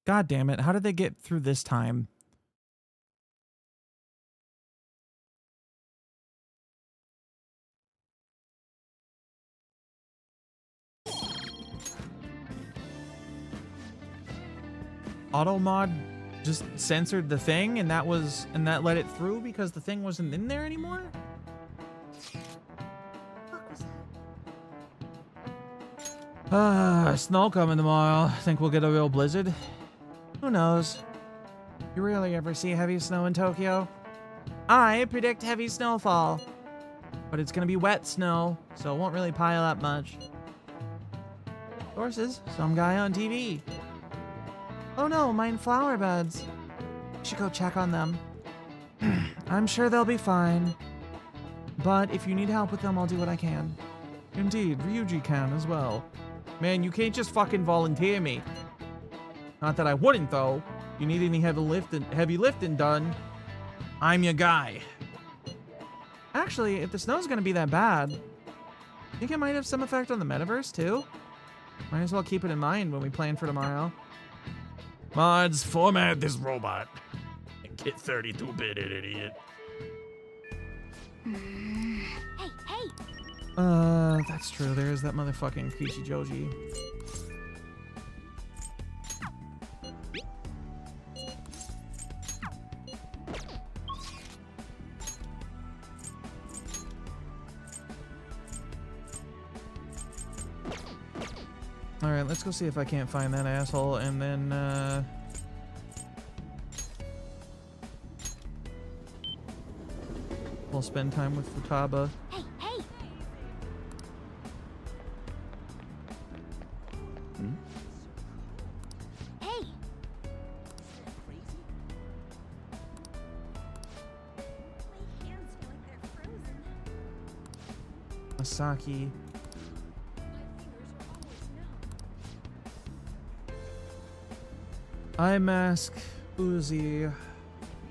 God damn it, how did they get through this time? Automod just censored the thing and that let it through because the thing wasn't in there anymore? Snow coming tomorrow. Think we'll get a real blizzard? Who knows? You rarely ever see heavy snow in Tokyo. I predict heavy snowfall. But it's gonna be wet snow, so it won't really pile up much. Sources, some guy on TV. Oh no, mine flower beds. Should go check on them. I'm sure they'll be fine. But if you need help with them, I'll do what I can. Indeed, Ryuji can as well. Man, you can't just fucking volunteer me. Not that I wouldn't, though. You need any heavy lifting done, I'm your guy. Actually, if the snow's gonna be that bad, I think it might have some effect on the metaverse, too. Might as well keep it in mind when we plan for tomorrow. Mods, format this robot. And get 32-bit it, idiot. Hey, hey! That's true. There is that motherfucking Kichijoji. Alright, let's go see if I can't find that asshole, and then, we'll spend time with Futaba. Hey, hey! Hey! Masaki. I Mask Uzi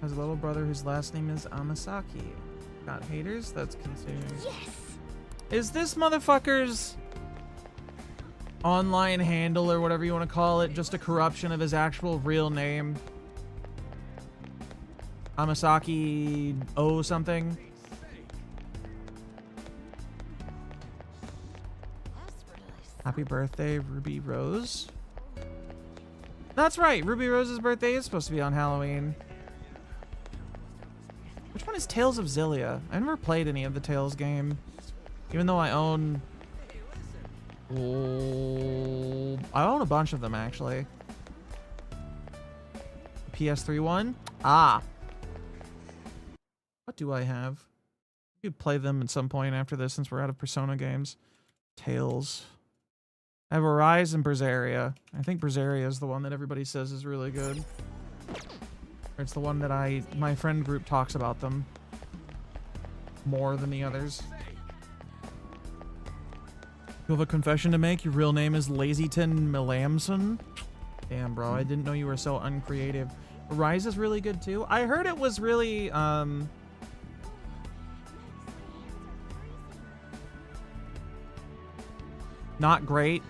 has a little brother whose last name is Amasaki. Got haters? That's concerning. Yes! Is this motherfucker's online handle or whatever you want to call it just a corruption of his actual real name? Amasaki O something? Happy birthday, Ruby Rose. That's right, Ruby Rose's birthday is supposed to be on Halloween. Which one is Tales of Zillia? I never played any of the Tales game. Even though I own... I own a bunch of them, actually. PS3 one? Ah. What do I have? You could play them at some point after this since we're out of Persona games. Tales. I have Arise and Berseria. I think Berseria is the one that everybody says is really good. Or it's the one that my friend group talks about them more than the others. You have a confession to make? Your real name is Lazyton Melamson? Damn, bro, I didn't know you were so uncreative. Arise is really good too. I heard it was really, not great.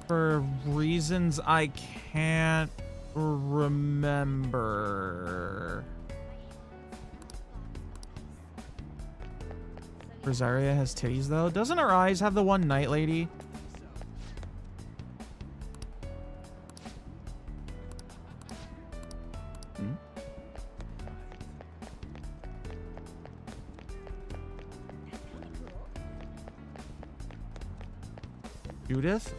For reasons I can't remember. Berseria has titties though. Doesn't her eyes have the one night lady? Judith?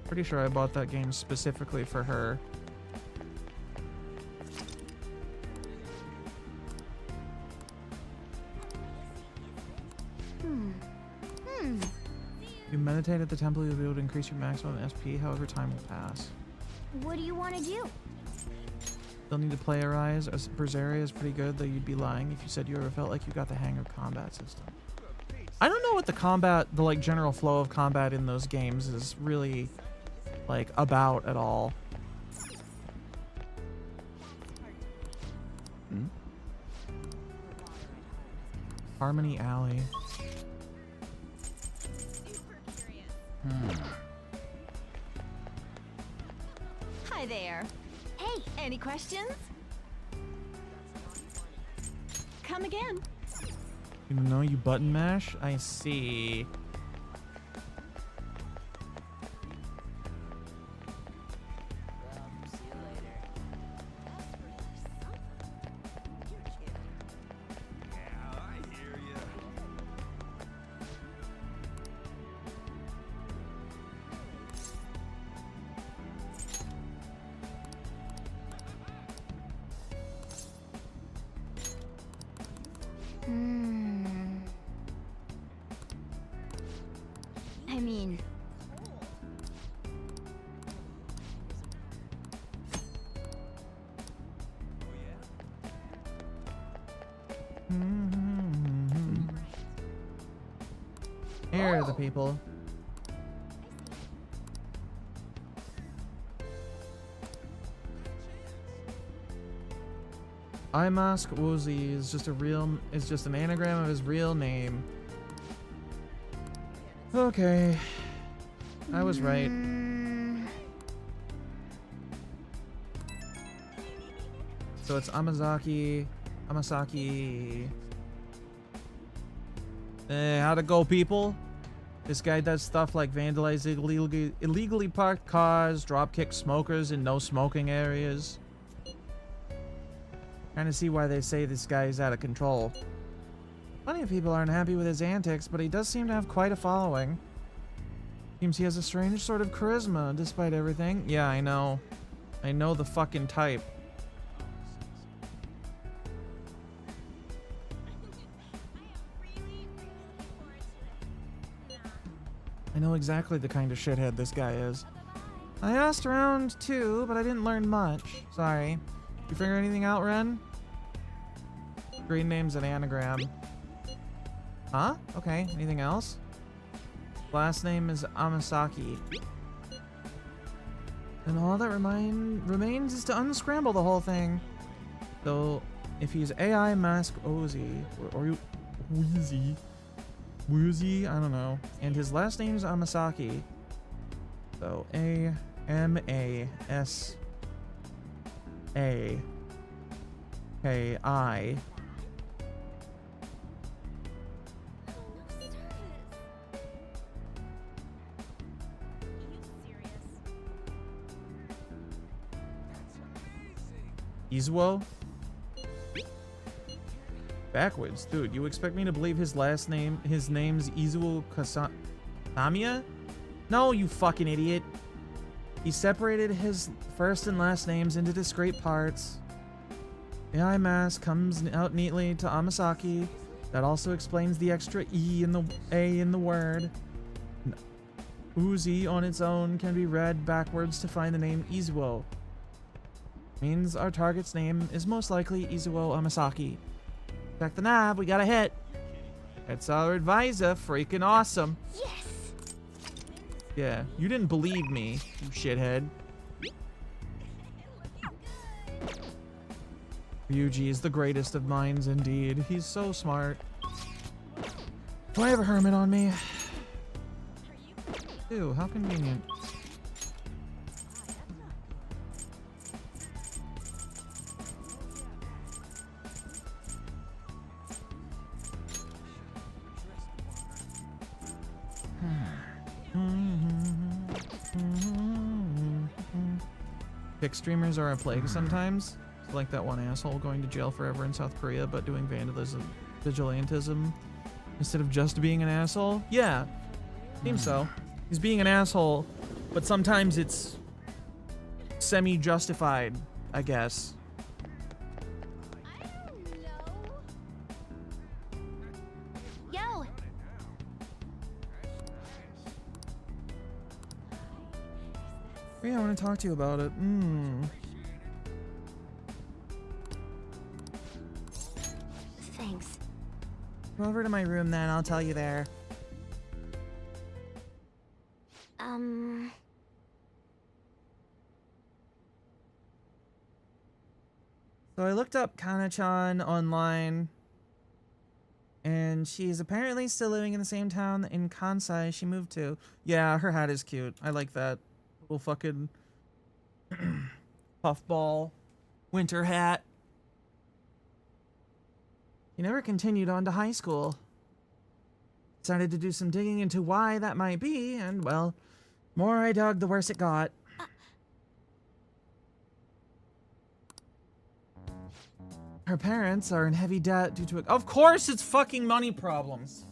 Pretty sure I bought that game specifically for her. You meditate at the temple, you'll be able to increase your maximum SP, however time will pass. What do you want to do? Still need to playerize. Berseria is pretty good, though you'd be lying if you said you ever felt like you got the hang of combat system. I don't know what the like general flow of combat in those games is really like about at all. Harmony Alley. Hi there. Hey, any questions? Come again. You know you button mash? I see. I mean... Here are the people. Imask Woozy is just an anagram of his real name. Okay. I was right. So it's Amasaki. How'd it go, people? This guy does stuff like vandalize illegally parked cars, dropkick smokers in no smoking areas. Trying to see why they say this guy is out of control. Plenty of people aren't happy with his antics, but he does seem to have quite a following. Seems he has a strange sort of charisma, despite everything. Yeah, I know. I know the fucking type. I know exactly the kind of shithead this guy is. I asked around too, but I didn't learn much. Sorry. You figure anything out, Ren? Green name's an anagram. Huh? Okay. Anything else? Last name is Amasaki. And all that remains is to unscramble the whole thing. So, if he's AI Mask Ozy, or Woozy, I don't know. And his last name is Amasaki. So, A-M-A-S-A-K-I. Izuo? Backwards. Dude, you expect me to believe his name's Izuo Kasamiya? No, you fucking idiot. He separated his first and last names into discrete parts. AI mask comes out neatly to Amasaki. That also explains the extra E in the A in the word. Uzi on its own can be read backwards to find the name Izuo. Means our target's name is most likely Izuo Amasaki. Check the nav, we got a hit. It's our advisor, freaking awesome. Yes! Yeah, you didn't believe me, you shithead. Ryuji is the greatest of minds indeed. He's so smart. Do I have a hermit on me? Ew, how convenient. Pick streamers are a plague sometimes. Like that one asshole going to jail forever in South Korea but doing vandalism, vigilantism instead of just being an asshole. Yeah, Seems so. He's being an asshole, but sometimes it's semi-justified, I guess. Yo! Yeah, I want to talk to you about it. Thanks. Go over to my room then, I'll tell you there. So I looked up Kana-chan online, and she's apparently still living in the same town in Kansai she moved to. Yeah, her hat is cute. I like that little fucking puffball winter hat. She never continued on to high school. Decided to do some digging into why that might be, and well, the more I dug, the worse it got. Her parents are in heavy debt due to of course it's fucking money problems.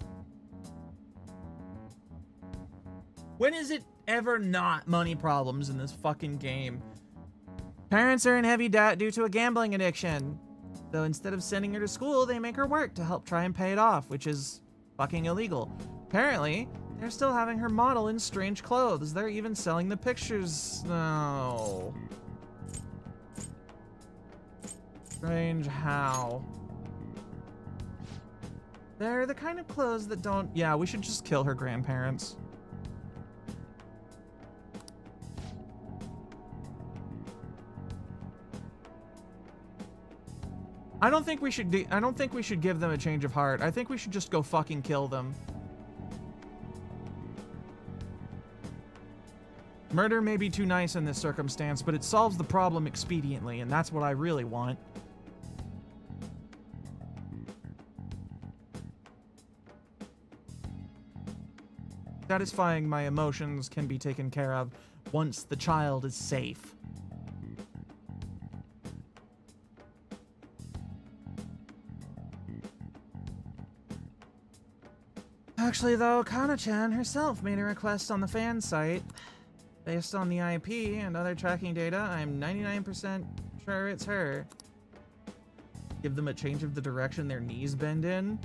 When is it ever not money problems in this fucking game? Parents are in heavy debt due to a gambling addiction. So instead of sending her to school, they make her work to help try and pay it off, which is fucking illegal. Apparently, they're still having her model in strange clothes. They're even selling the pictures. No. Strange how? They're the kind of clothes that don't... Yeah, we should just kill her grandparents. I don't think we should give them a change of heart. I think we should just go fucking kill them. Murder may be too nice in this circumstance, but it solves the problem expediently, and that's what I really want. Satisfying my emotions can be taken care of once the child is safe. Actually, though, Kana-chan herself made a request on the fan site. Based on the IP and other tracking data, I'm 99% sure it's her. Give them a change of the direction their knees bend in.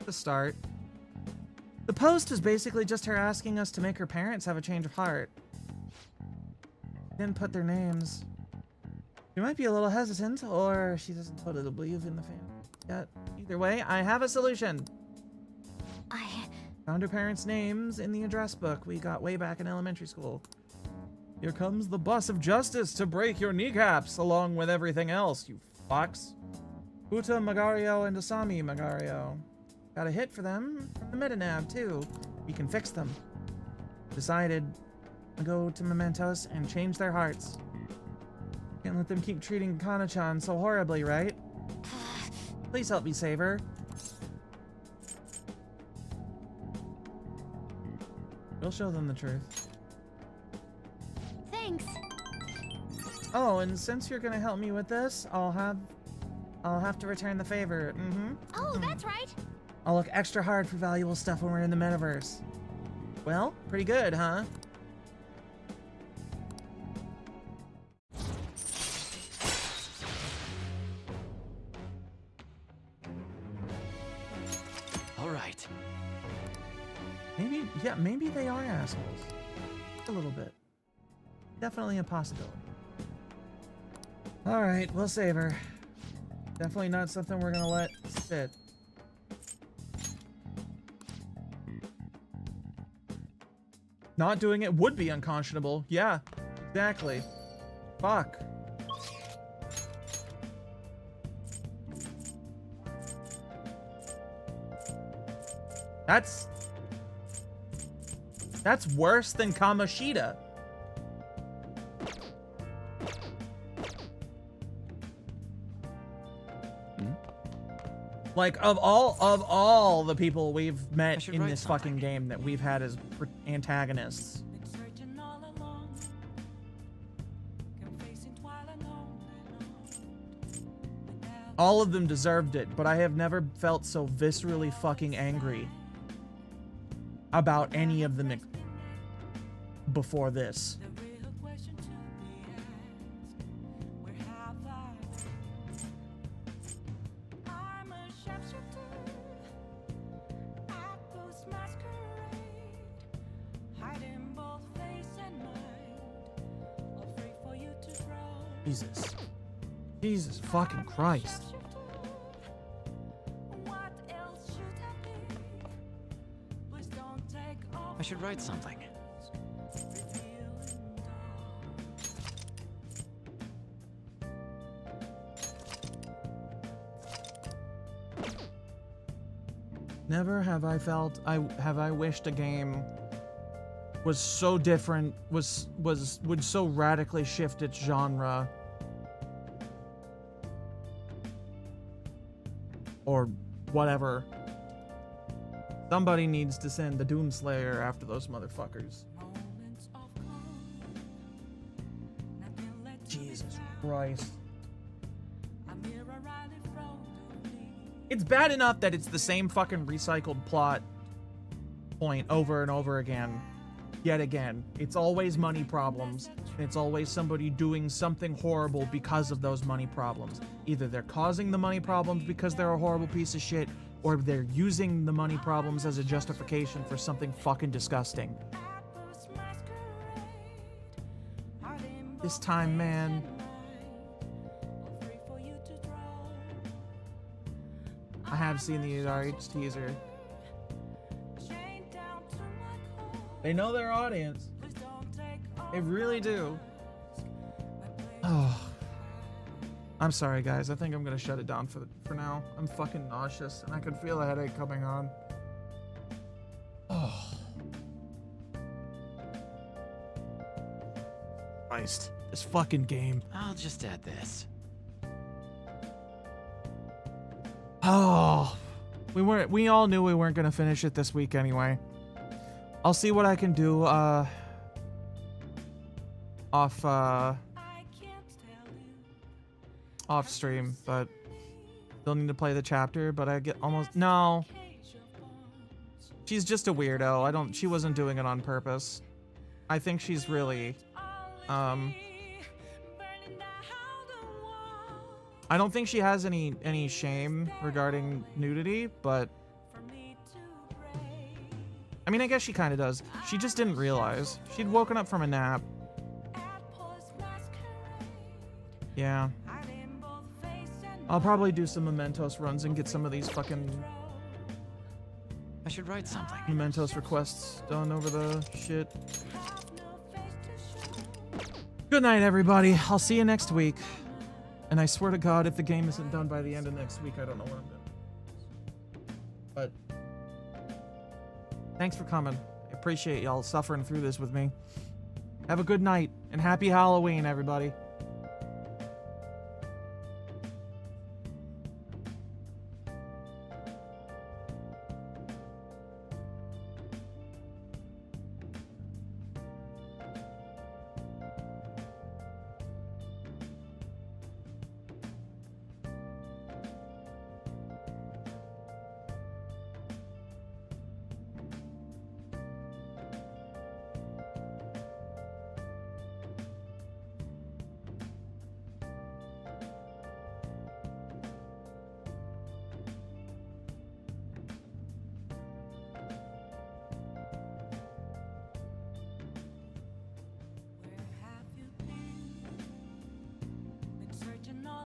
To start. The post is basically just her asking us to make her parents have a change of heart. Didn't put their names. She might be a little hesitant, or she doesn't totally believe in the fan yet. Either way, I have a solution. Found her parents' names in the address book we got way back in elementary school. Here comes the bus of justice to break your kneecaps, along with everything else, you fucks. Uta Magario and Asami Magario. Got a hit for them from the Metanav, too. We can fix them. Decided to go to Mementos and change their hearts. Can't let them keep treating Kana-chan so horribly, right? Please help me save her. We'll show them the truth. Thanks. Oh, and since you're gonna help me with this, I'll have to return the favor. Oh, that's right. I'll look extra hard for valuable stuff when we're in the metaverse. Well, pretty good, huh? All right. Maybe they are assholes. A little bit. Definitely a possibility. All right, we'll save her. Definitely not something we're gonna let sit. Not doing it would be unconscionable. Yeah, exactly. Fuck. That's worse than Kamoshida. Like, of all the people we've met in this fucking game that we've had as antagonists. All of them deserved it, but I have never felt so viscerally fucking angry. about any of them before this. Jesus. Jesus fucking Christ. I should write something. Never have I felt I wished a game was so different, would so radically shift its genre. Or whatever. Somebody needs to send the Doomslayer after those motherfuckers. Jesus Christ. It's bad enough that it's the same fucking recycled plot point over and over again. Yet again. It's always money problems. And it's always somebody doing something horrible because of those money problems. Either they're causing the money problems because they're a horrible piece of shit, or they're using the money problems as a justification for something fucking disgusting. This time, man. I have seen the RH teaser. They know their audience. They really do. Oh. I'm sorry, guys. I think I'm gonna shut it down for now. I'm fucking nauseous, and I can feel a headache coming on. Oh. Christ. This fucking game. I'll just add this. Oh. We all knew we weren't gonna finish it this week anyway. I'll see what I can do, off stream, but still need to play the chapter, but I get almost, no. She's just a weirdo. She wasn't doing it on purpose. I think she's really, I don't think she has any shame regarding nudity, but I mean, I guess she kind of does. She just didn't realize. She'd woken up from a nap. Yeah. I'll probably do some Mementos runs and get some of these fucking... I should write something. Mementos requests done over the shit. Good night, everybody. I'll see you next week. And I swear to God, if the game isn't done by the end of next week, I don't know what I'm doing. But... thanks for coming. I appreciate y'all suffering through this with me. Have a good night, and happy Halloween, everybody.